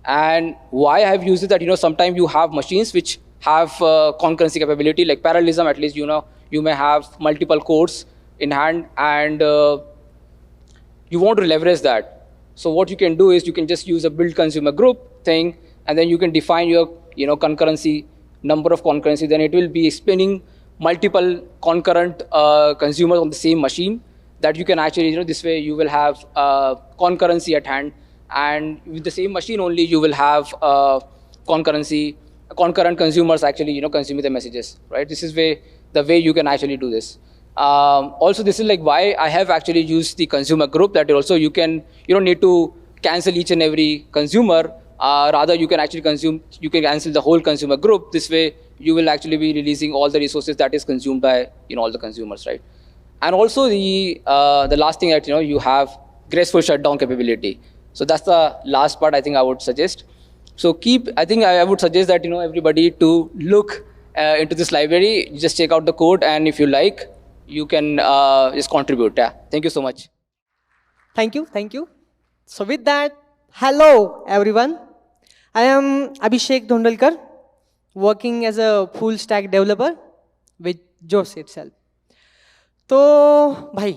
[SPEAKER 5] and why I have used it that sometimes you have machines which have concurrency capability, like parallelism. At least you may have multiple cores in hand, and you want to leverage that. So what you can do is you can just use a build consumer group thing, and then you can define your concurrency, number of concurrency. Then it will be spinning multiple concurrent consumers on the same machine, that you can actually, this way you will have concurrency at hand, and with the same machine only you will have concurrent consumers actually consuming the messages, right? This is the way you can actually do this. Also, this is like why I have actually used the consumer group, that also you don't need to cancel each and every consumer. Rather, you can actually cancel the whole consumer group. This way you will actually be releasing all the resources that is consumed by all the consumers, right? And also the last thing that you have graceful shutdown capability. So that's the last part I think I would suggest. So I think I would suggest that everybody to look into this library. Just check out the code, and if you like, you can just contribute. Yeah. Thank you so much.
[SPEAKER 12] Thank you, thank you. So with that, hello everyone. I am Abhishek Dhondalkar, working as a full stack developer with Josh itself. तो भाई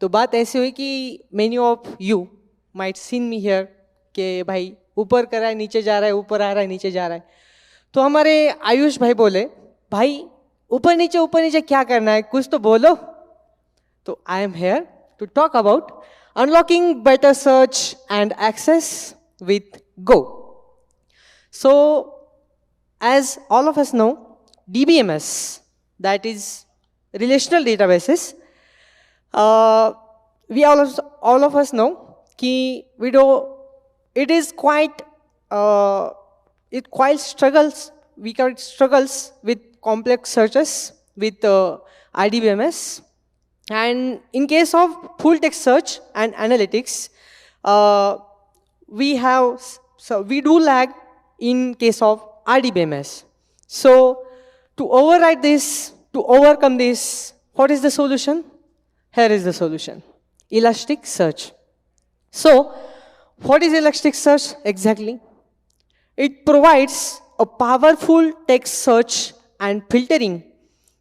[SPEAKER 12] तो बात ऐसी हुई कि many of you might seen me here कि भाई ऊपर कर रहा है नीचे जा रहा है, ऊपर आ रहा है नीचे जा रहा है. तो हमारे आयुष भाई बोले भाई ऊपर नीचे क्या करना है, कुछ तो बोलो. तो I am here to talk about unlocking better search and access with Go. So as all of us know, DBMS, that is relational databases, we all of us know कि it is quite struggles with complex searches with IDBMS. And in case of full text search and analytics, we do lag in case of RDBMS. So to override this, to overcome this, what is the solution? Here is the solution: Elasticsearch. So what is Elasticsearch exactly? It provides a powerful text search and filtering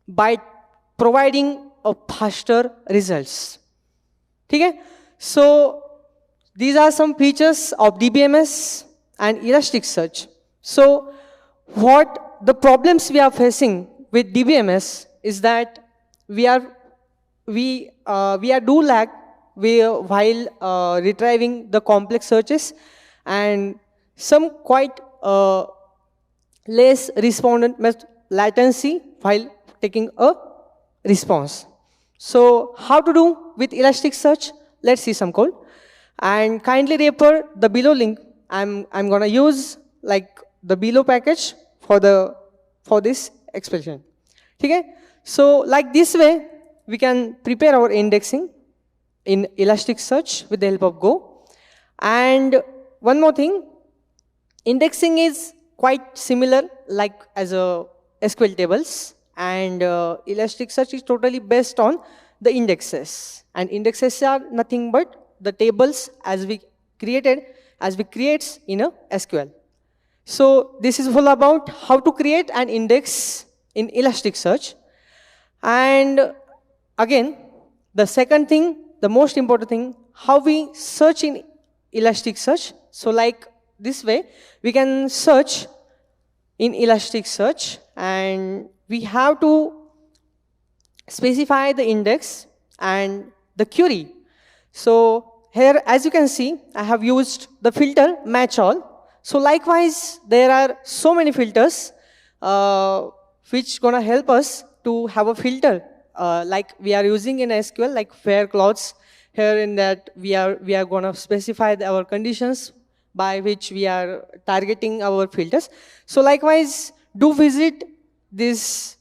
[SPEAKER 12] by providing a faster results. Okay? So these are some features of DBMS and Elasticsearch. So what the problems we are facing with DBMS is that we do lag while retrieving the complex searches, and some quite less respondent latency while taking a response. So how to do with Elasticsearch? Let's see some code. And kindly refer the below link. I'm gonna use like the below package for this expression. Okay? So like this way, we can prepare our indexing in Elasticsearch with the help of Go. And one more thing, indexing is quite similar like as a SQL tables, and Elasticsearch is totally based on the indexes. And indexes are nothing but the tables as we create in a SQL. So this is all about how to create an index in Elasticsearch. And again, the second thing, the most important thing, how we search in Elasticsearch. So like this way, we can search in Elasticsearch, and we have to specify the index and the query. So here, as you can see, I have used the filter match all. So likewise, there are so many filters which gonna help us to have a filter like we are using in SQL, like fair clothes. Here in that we are gonna specify our conditions by which we are targeting our filters. So likewise, do visit this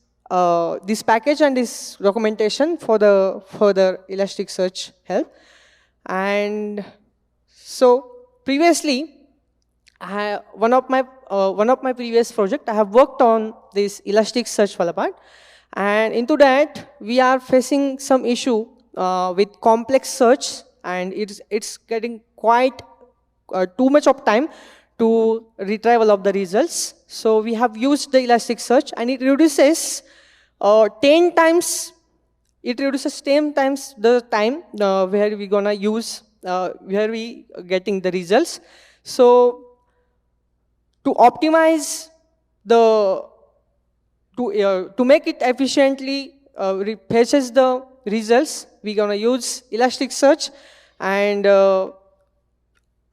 [SPEAKER 12] package and this documentation for the further Elasticsearch help. And so previously, one of my previous project, I have worked on this Elasticsearch fall apart, and into that we are facing some issue with complex search, and it's getting quite too much of time to retrieval of the results. So we have used the Elasticsearch, and it reduces 10 times. It reduces 10 times the time where we gonna use where we getting the results. So to optimize to make it efficiently fetches the results, we're gonna use Elasticsearch, and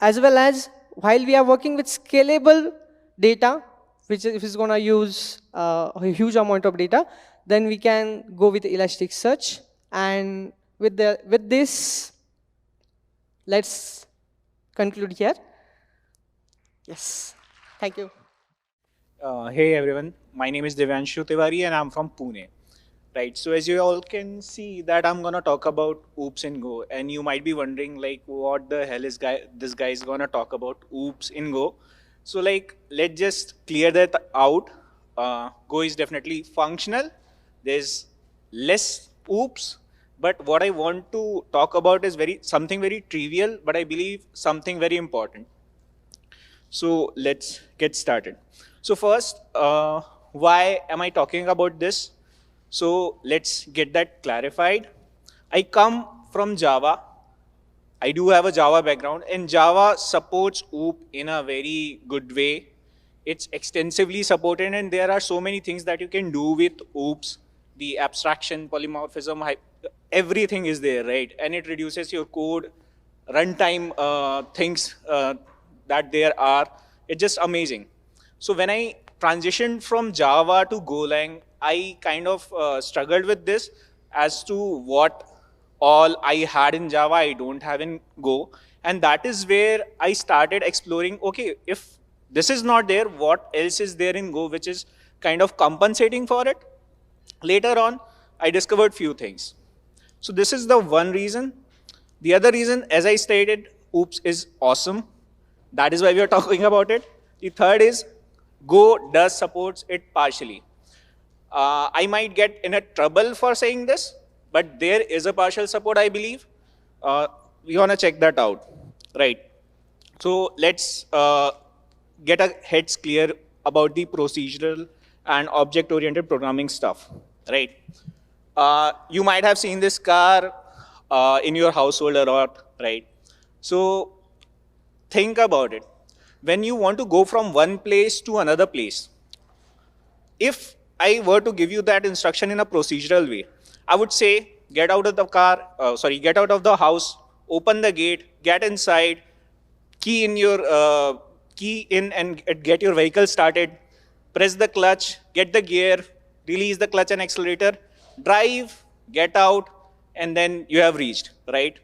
[SPEAKER 12] as well as while we are working with scalable data, which is gonna use a huge amount of data, then we can go with Elasticsearch. And with this, let's conclude here. Yes, thank you.
[SPEAKER 13] Hey everyone, my name is Devanshu Tiwari and I'm from Pune.
[SPEAKER 1] Right, so as you all can see that I'm gonna talk about Oops in Go, and you might be wondering like what the hell is this guy is gonna talk about Oops in Go. So like let's just clear that out. Go is definitely functional. There's less oops, but what I want to talk about is something very trivial, but I believe something very important. So let's get started. So first, why am I talking about this? So let's get that clarified. I come from Java. I do have a Java background, and Java supports OOP in a very good way. It's extensively supported, and there are so many things that you can do with OOPs. The abstraction, polymorphism, everything is there, right? And it reduces your code, runtime things that there are. It's just amazing. So when I transitioned from Java to Golang, I kind of struggled with this as to what all I had in Java, I don't have in Go. And that is where I started exploring, okay, if this is not there, what else is there in Go which is kind of compensating for it? Later on, I discovered few things. So this is the one reason. The other reason, as I stated, Oops is awesome. That is why we are talking about it. The third is Go does supports it partially. I might get in a trouble for saying this, but there is a partial support, I believe. We want to check that out, right? So let's get our heads clear about the procedural and object-oriented programming stuff, right? You might have seen this car in your household a lot, right? So think about it. When you want to go from one place to another place, if I were to give you that instruction in a procedural way, I would say, get out of the car, get out of the house, open the gate, get inside, key in and get your vehicle started, press the clutch, get the gear, release the clutch and accelerator, drive, get out, and then you have reached, right?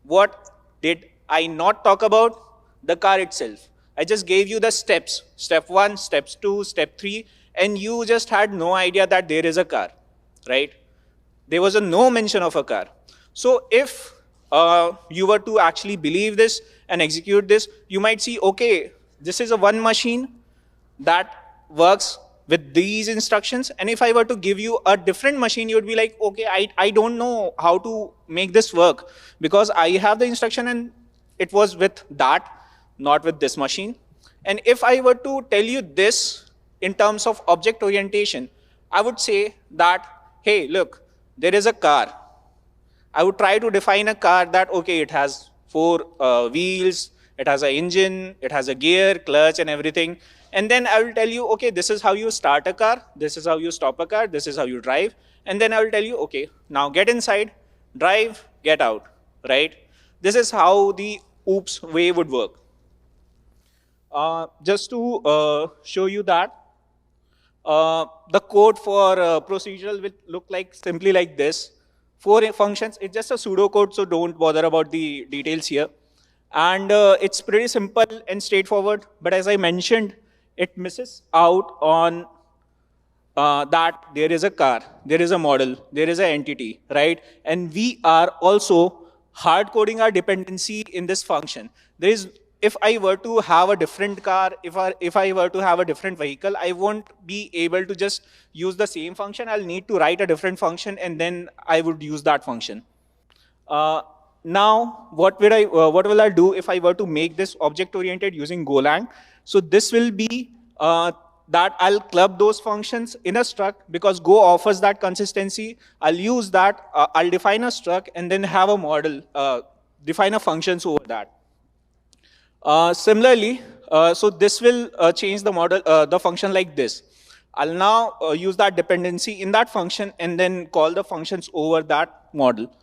[SPEAKER 1] What did I not talk about? The car itself. I just gave you the steps, step 1, steps 2, step 3, and you just had no idea that there is a car, right? There was no mention of a car. So if you were to actually believe this and execute this, you might see, okay, this is a one machine that works with these instructions. And if I were to give you a different machine, you would be like, okay, I don't know how to make this work because I have the instruction and it was with that, not with this machine. And if I were to tell you this in terms of object orientation, I would say that, hey, look, there is a car. I would try to define a car that, okay, it has 4 wheels, it has an engine, it has a gear, clutch, and everything. And then I will tell you, okay, this is how you start a car, this is how you stop a car, this is how you drive. And then I will tell you, okay, now get inside, drive, get out, right? This is how the Oops way would work. Just to show you that, the code for procedural will look like simply like this. 4 functions, it's just a pseudocode, so don't bother about the details here. And it's pretty simple and straightforward, but as I mentioned, it misses out on that there is a car, there is a model, there is an entity, right? And we are also hard coding our dependency in this function. There is, if I were to have a different car, if I were to have a different vehicle, I won't be able to just use the same function. I'll need to write a different function and then I would use that function. Now, what will I do if I were to make this object-oriented using Golang? So this will be that I'll club those functions in a struct because Go offers that consistency. I'll use that, I'll define a struct and then have a model, define a functions over that. Similarly, so this will change the model, the function like this. I'll now use that dependency in that function and then call the functions over that model.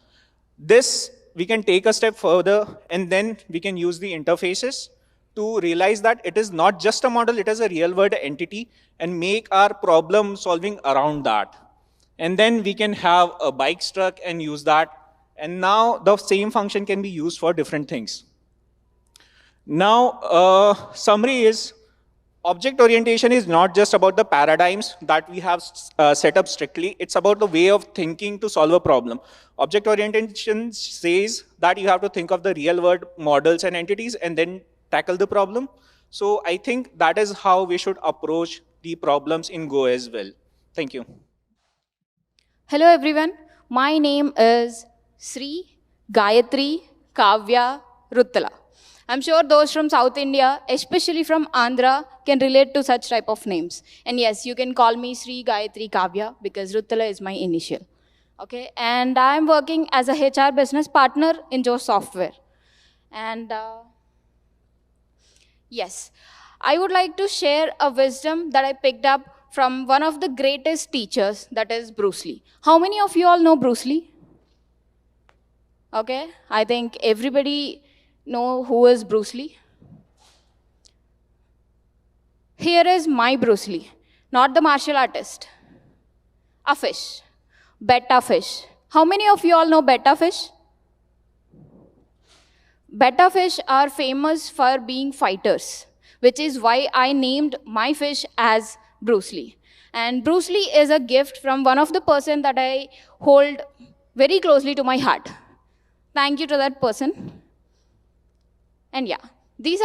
[SPEAKER 1] This, we can take a step further and then we can use the interfaces to realize that it is not just a model, it is a real world entity and make our problem solving around that. And then we can have a bike struct and use that. And now the same function can be used for different things. Now, summary is, Object orientation is not just about the paradigms that we have set up strictly. It's about the way of thinking to solve a problem. Object orientation says that you have to think of the real world models and entities and then tackle the problem. So I think that is how we should approach the problems in Go as well. Thank you.
[SPEAKER 13] Hello everyone, my name is Sri Gayatri Kavya Ruttala. I'm sure those from South India, especially from Andhra, can relate to such type of names. And yes, you can call me Sri Gayatri Kavya because Ruttala is my initial. Okay, and I'm working as a HR business partner in Joe Software. And yes, I would like to share a wisdom that I picked up from one of the greatest teachers, that is Bruce Lee. How many of you all know Bruce Lee? Okay, I think everybody know who is Bruce Lee. Here is my Bruce Lee, not the martial artist. A fish, betta fish. How many of you all know betta fish? Betta fish are famous for being fighters, which is why I named my fish as Bruce Lee. And Bruce Lee is a gift from one of the person that I hold very closely to my heart. Thank you to that person. And yeah, this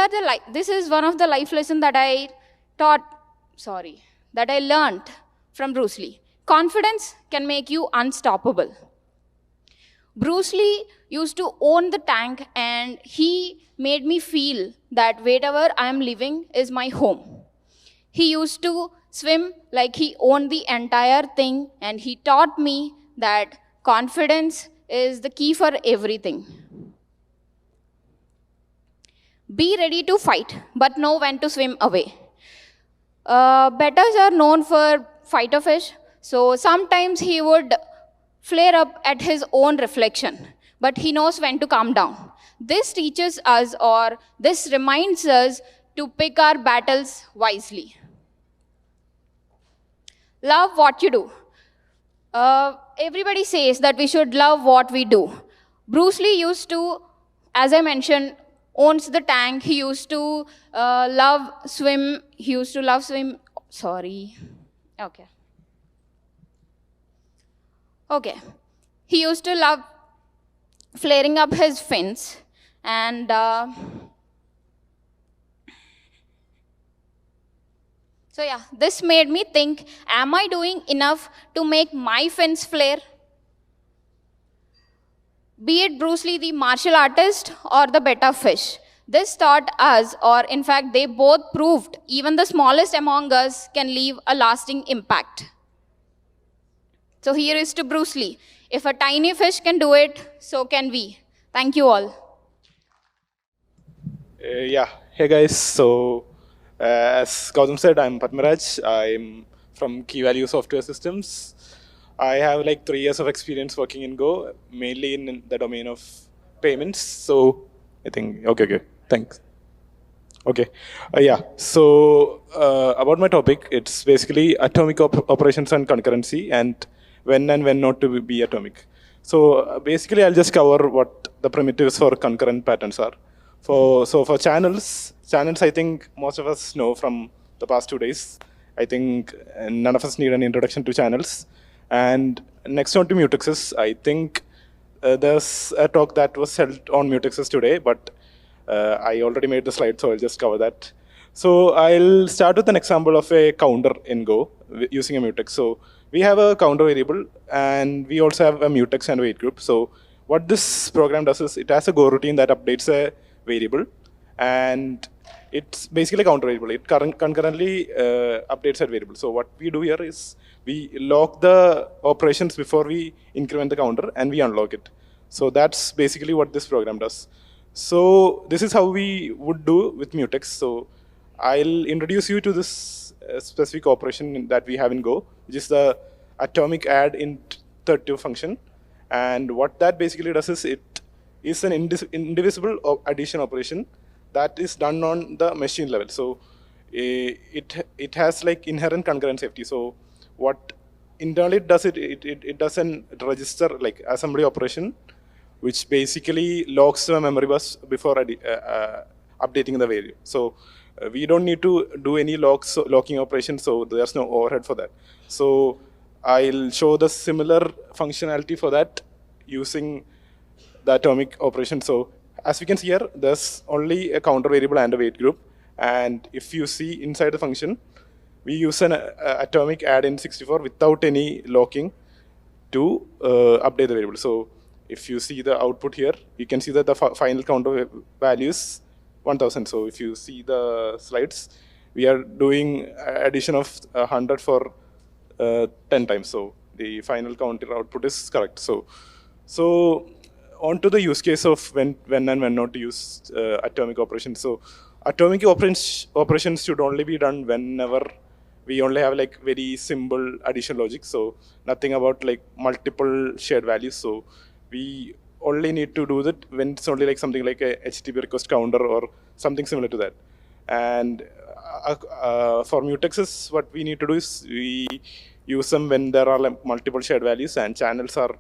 [SPEAKER 13] is one of the life lessons that I learned from Bruce Lee. Confidence can make you unstoppable. Bruce Lee used to own the tank and he made me feel that wherever I am living is my home. He used to swim like he owned the entire thing and he taught me that confidence is the key for everything. Be ready to fight, but know when to swim away. Bettas are known for fighter fish, so sometimes he would flare up at his own reflection, but he knows when to calm down. This teaches us, or this reminds us to pick our battles wisely. Love what you do. Everybody says that we should love what we do. Bruce Lee used to, as I mentioned, owns the tank. He used to love swim. Sorry. Okay. He used to love flaring up his fins. And so yeah, this made me think, am I doing enough to make my fins flare? Be it Bruce Lee, the martial artist, or the betta fish. This taught us, or in fact, they both proved, even the smallest among us can leave a lasting impact. So here is to Bruce Lee. If a tiny fish can do it, so can we. Thank you all.
[SPEAKER 14] Hey guys. So as Gautam said, I'm Padmaraj. I'm from Key Value Software Systems. I have like 3 years of experience working in Go, mainly in the domain of payments. So I think, okay, thanks. Okay, so about my topic, it's basically atomic operations and concurrency and when not to be atomic. So basically I'll just cover what the primitives for concurrent patterns are. So for channels I think most of us know from the past 2 days. I think none of us need an introduction to channels. And next on to mutexes, I think there's a talk that was held on mutexes today, but I already made the slide, so I'll just cover that. So I'll start with an example of a counter in Go using a mutex. So we have a counter variable, and we also have a mutex and wait group. So what this program does is it has a Go routine that updates a variable, and it's basically a counter variable. It concurrently updates that variable. So what we do here is we lock the operations before we increment the counter, and we unlock it. So that's basically what this program does. So this is how we would do with mutex. So I'll introduce you to this specific operation that we have in Go, which is the atomic add int 32 function. And what that basically does is it is an indivisible addition operation that is done on the machine level. So it has like inherent concurrent safety. So what internally it does, it does an register like assembly operation, which basically locks the memory bus before updating the value. So we don't need to do any locking operation, so there's no overhead for that. So I'll show the similar functionality for that using the atomic operation. So as we can see here, there's only a counter variable and a wait group. And if you see inside the function, we use an atomic add in 64 without any locking to update the variable. So if you see the output here, you can see that the final counter value is 1000. So if you see the slides, we are doing addition of 100 for 10 times. So the final counter output is correct. So on to the use case of when and when not to use atomic operations. So atomic operations should only be done whenever we only have like very simple addition logic. So nothing about like multiple shared values. So we only need to do that when it's only like something like a HTTP request counter or something similar to that. And for mutexes, what we need to do is we use them when there are like multiple shared values, and channels are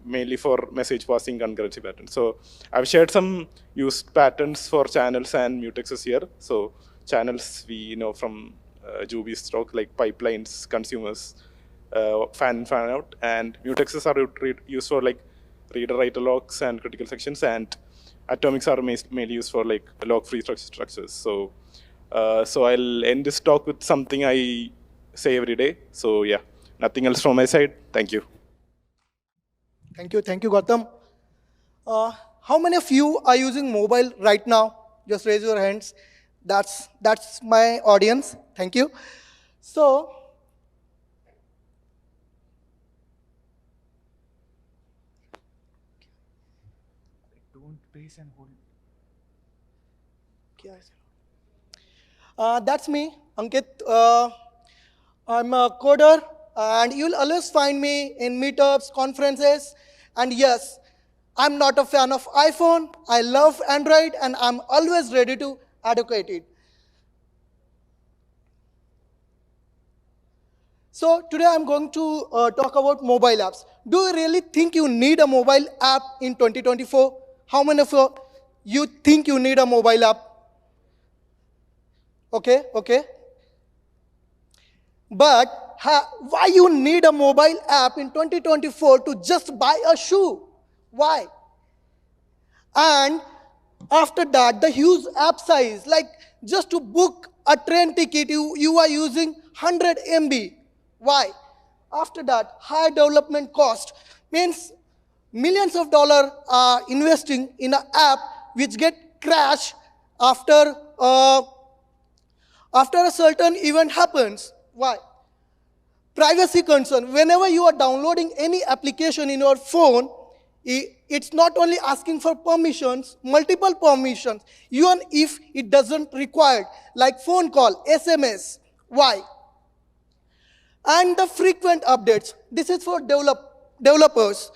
[SPEAKER 14] mainly for message passing concurrency patterns. So I've shared some used patterns for channels and mutexes here. So channels we know from Juby's talk, like pipelines, consumers, fan out, and mutexes are used for like reader writer locks and critical sections, and atomics are mainly used for like lock-free structures. So I'll end this talk with something I say every day. So yeah, nothing else from my side. Thank you.
[SPEAKER 7] Thank you, Gautam. How many of you are using mobile right now? Just raise your hands. That's my audience. Thank you. So,
[SPEAKER 1] Don't base and hold.
[SPEAKER 7] That's me, Ankit. I'm a coder, and you'll always find me in meetups, conferences, and yes, I'm not a fan of iPhone. I love Android, and I'm always ready to advocate it. So today I'm going to talk about mobile apps. Do you really think you need a mobile app in 2024? How many of you think you need a mobile app? Okay. But why you need a mobile app in 2024 to just buy a shoe? Why? And after that, the huge app size, like just to book a train ticket, you are using 100 MB. Why? After that, high development cost means millions of dollars are investing in an app which get crashed after a certain event happens. Why? Privacy concern. Whenever you are downloading any application in your phone, it's not only asking for permissions, multiple permissions, even if it doesn't require, like phone call, SMS. Why? And the frequent updates. This is for developers.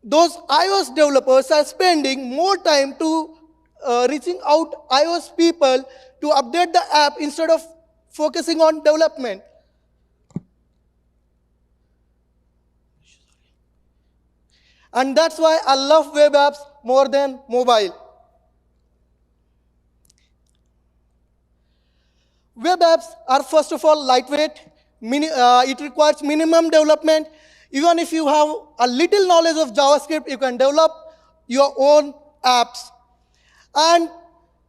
[SPEAKER 7] Those iOS developers are spending more time to reaching out iOS people to update the app instead of focusing on development. And that's why I love web apps more than mobile. Web apps are first of all lightweight. It requires minimum development. Even if you have a little knowledge of JavaScript, you can develop your own apps. And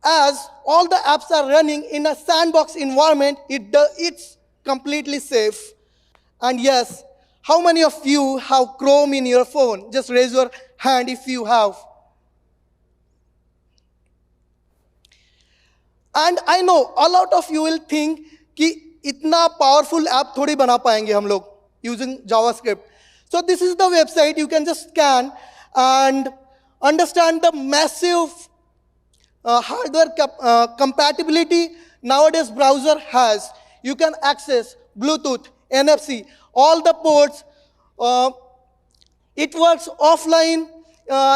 [SPEAKER 7] as all the apps are running in a sandbox environment, it's completely safe. And yes, how many of you have Chrome in your phone? Just raise your hand if you have. And I know a lot of you will think कि इतना powerful app थोड़ी बना पाएंगे हम लोग using JavaScript. So this is the website. You can just scan and understand the massive hardware compatibility nowadays browser has. You can access Bluetooth, NFC, all the ports. It works offline.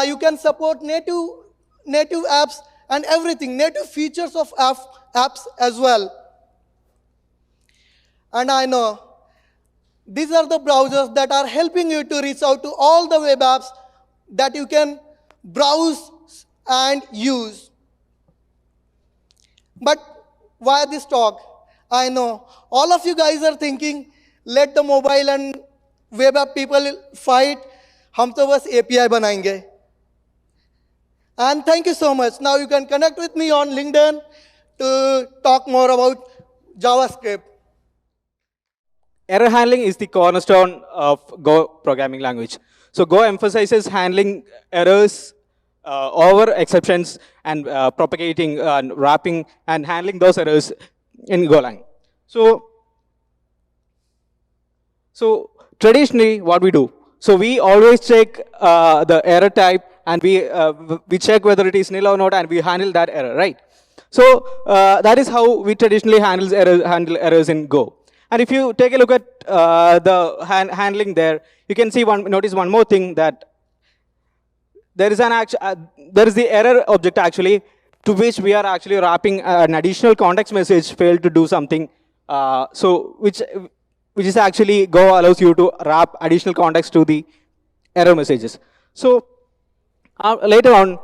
[SPEAKER 7] You can support native apps and everything, native features of apps as well. And I know these are the browsers that are helping you to reach out to all the web apps that you can browse and use. But why this talk? I know all of you guys are thinking, let the mobile and web app people fight. हम तो बस API बनाएंगे. And thank you so much. Now you can connect with me on LinkedIn to talk more about JavaScript.
[SPEAKER 15] Error handling is the cornerstone of Go programming language. So Go emphasizes handling errors over exceptions and propagating and wrapping and handling those errors in Golang. So traditionally, what we do? So we always check the error type and we check whether it is nil or not, and we handle that error, right? So that is how we traditionally handle errors in Go. And if you take a look at the handling there, you can see notice one more thing, that there is the error object actually, to which we are actually wrapping an additional context message failed to do something. Which is actually Go allows you to wrap additional context to the error messages. So later on,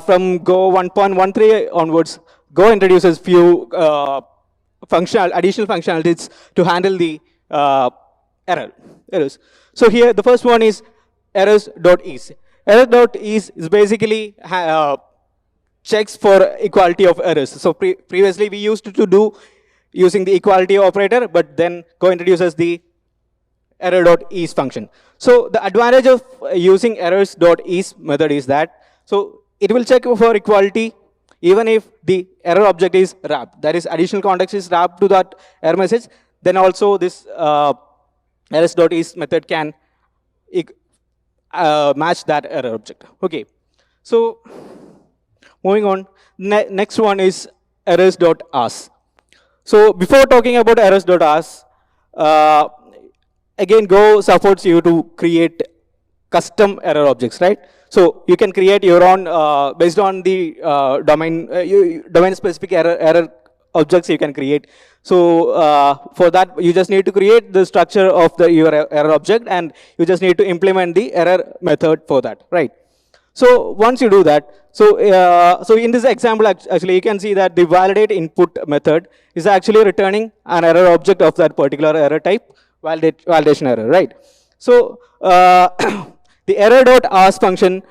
[SPEAKER 15] from Go 1.13 onwards, Go introduces few additional functionalities to handle the errors. So here, the first one is errors.ease. Error.ease is basically checks for equality of errors. So previously we used to do using the equality operator, but then Go introduces the error.ease function. So the advantage of using errors.ease method is that, so it will check for equality even if the error object is wrapped. That is, additional context is wrapped to that error message. Then also this errors.ease method can match that error object. Okay. So moving on, next one is errors.ask. So before talking about errors.ask, again, Go supports you to create custom error objects, right? So you can create your own based on the domain-specific error objects you can create. So for that, you just need to create the structure of your error object, and you just need to implement the error method for that, right? So once you do that, so in this example, actually, you can see that the validate input method is actually returning an error object of that particular error type, validation error, right? So the error.ask function,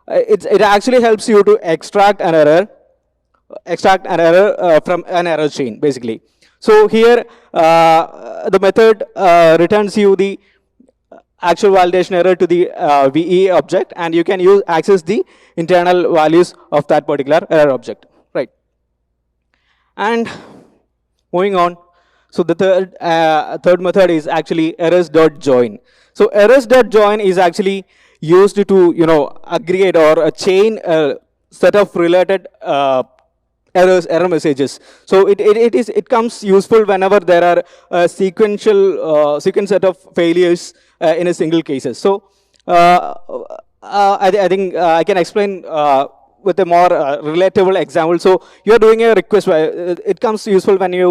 [SPEAKER 15] it actually helps you to extract an error from an error chain, basically. So here, the method returns you the actual validation error to the VE object, and you can access the internal values of that particular error object, right? And moving on, so the third method is actually errors.join. So errors.join is actually used to aggregate or chain a set of related error messages. So it comes useful whenever there are a sequence set of failures in a single cases. So I think I can explain with a more relatable example. So you're doing a request. It comes useful when you,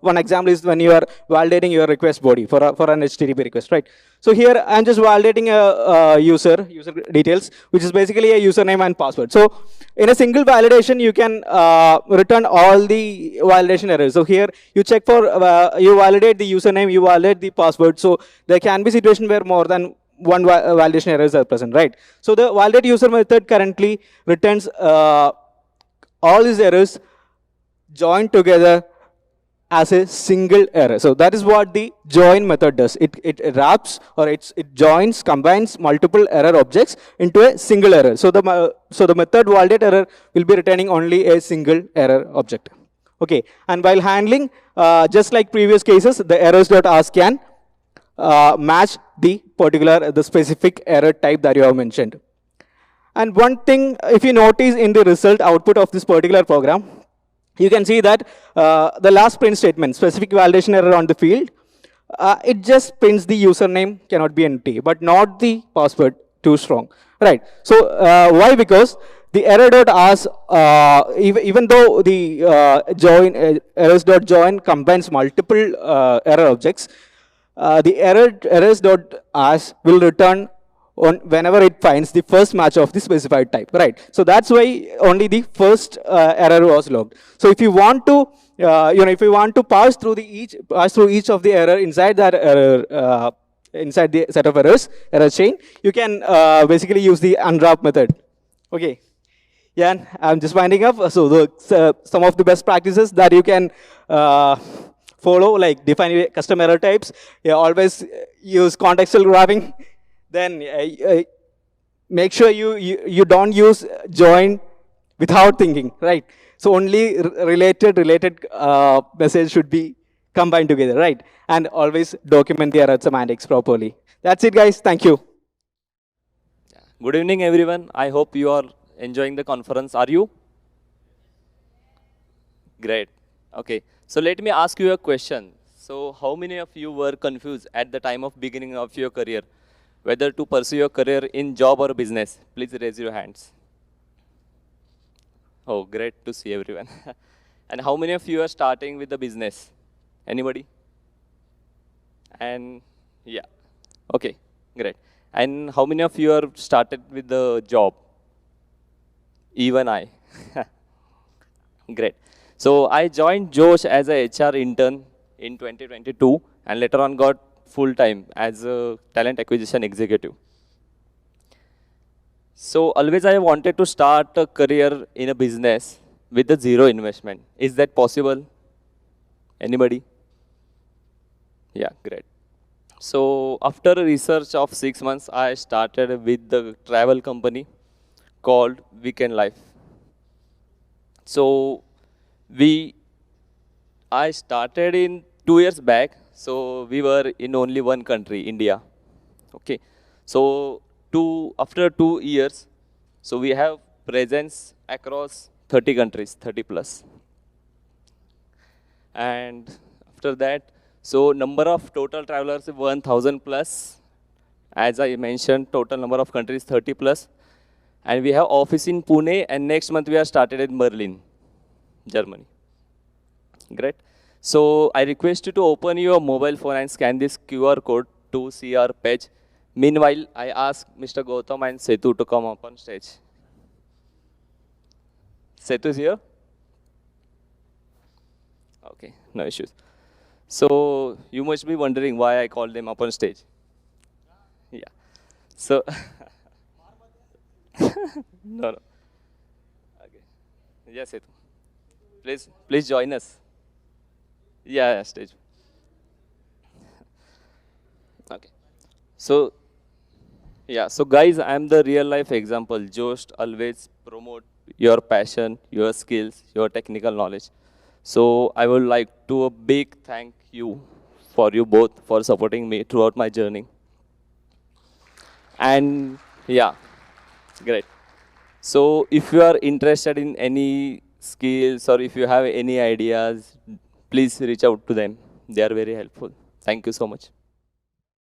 [SPEAKER 15] one example is when you are validating your request body for an HTTP request, right? So here I'm just validating a user details, which is basically a username and password. So in a single validation, you can return all the validation errors. So here you check for, you validate the username, you validate the password. So there can be situation where more than one validation errors are present, right? So the validate user method currently returns all these errors joined together as a single error. So that is what the join method does. It wraps or it joins, combines multiple error objects into a single error. So the method validate error will be returning only a single error object. Okay, and while handling, just like previous cases, the errors.ask can match the specific error type that you have mentioned. And one thing, if you notice in the result output of this particular program, you can see that the last print statement, specific validation error on the field, it just prints the username cannot be empty, but not the password too strong, right? So why? Because the error.ask, even though the errors.join combines multiple error objects, the errors.ask will return on whenever it finds the first match of the specified type, right? So that's why only the first error was logged. So if you want to, if you want to pass through each of the error inside that error, inside the set of error chain, you can basically use the unwrap method. Okay. Yeah, and I'm just winding up. So some of the best practices that you can follow, like define custom error types. Yeah, always use contextual graphing. Then make sure you don't use join without thinking, right? So only related message should be combined together, right? And always document the error semantics properly. That's it, guys. Thank you.
[SPEAKER 16] Good evening, everyone. I hope you are enjoying the conference. Are you? Great. Okay. So let me ask you a question. So how many of you were confused at the time of beginning of your career, whether to pursue your career in job or business? Please raise your hands. Oh, great to see everyone. And how many of you are starting with the business? Anybody? And yeah. Okay, great. And how many of you are started with the job? Even I. Great. So I joined Josh as a HR intern in 2022 and later on got full-time as a talent acquisition executive. So always I wanted to start a career in a business with a zero investment. Is that possible? Anybody? Yeah, great. So after a research of 6 months, I started with the travel company called Weekend Life. So I started in 2 years back. So we were in only one country, India. Okay. So after 2 years, so we have presence across 30 countries, 30 plus. And after that, so number of total travelers 1,000 plus. As I mentioned, total number of countries 30 plus. And we have office in Pune, and next month we are started in Berlin, Germany. Great. So I request you to open your mobile phone and scan this QR code to see our page. Meanwhile, I ask Mr. Gautam and Setu to come up on stage. Setu is here? Okay, no issues. So you must be wondering why I called them up on stage. Yeah. So, no. Okay. Yes, Setu. Please join us. Yeah, stage. Okay. So, yeah. So, guys, I am the real life example. Just always promote your passion, your skills, your technical knowledge. So, I would like to a big thank you for you both for supporting me throughout my journey. And yeah, great. So, if you are interested in any skills or if you have any ideas, please reach out to them. They are very helpful. Thank you so much.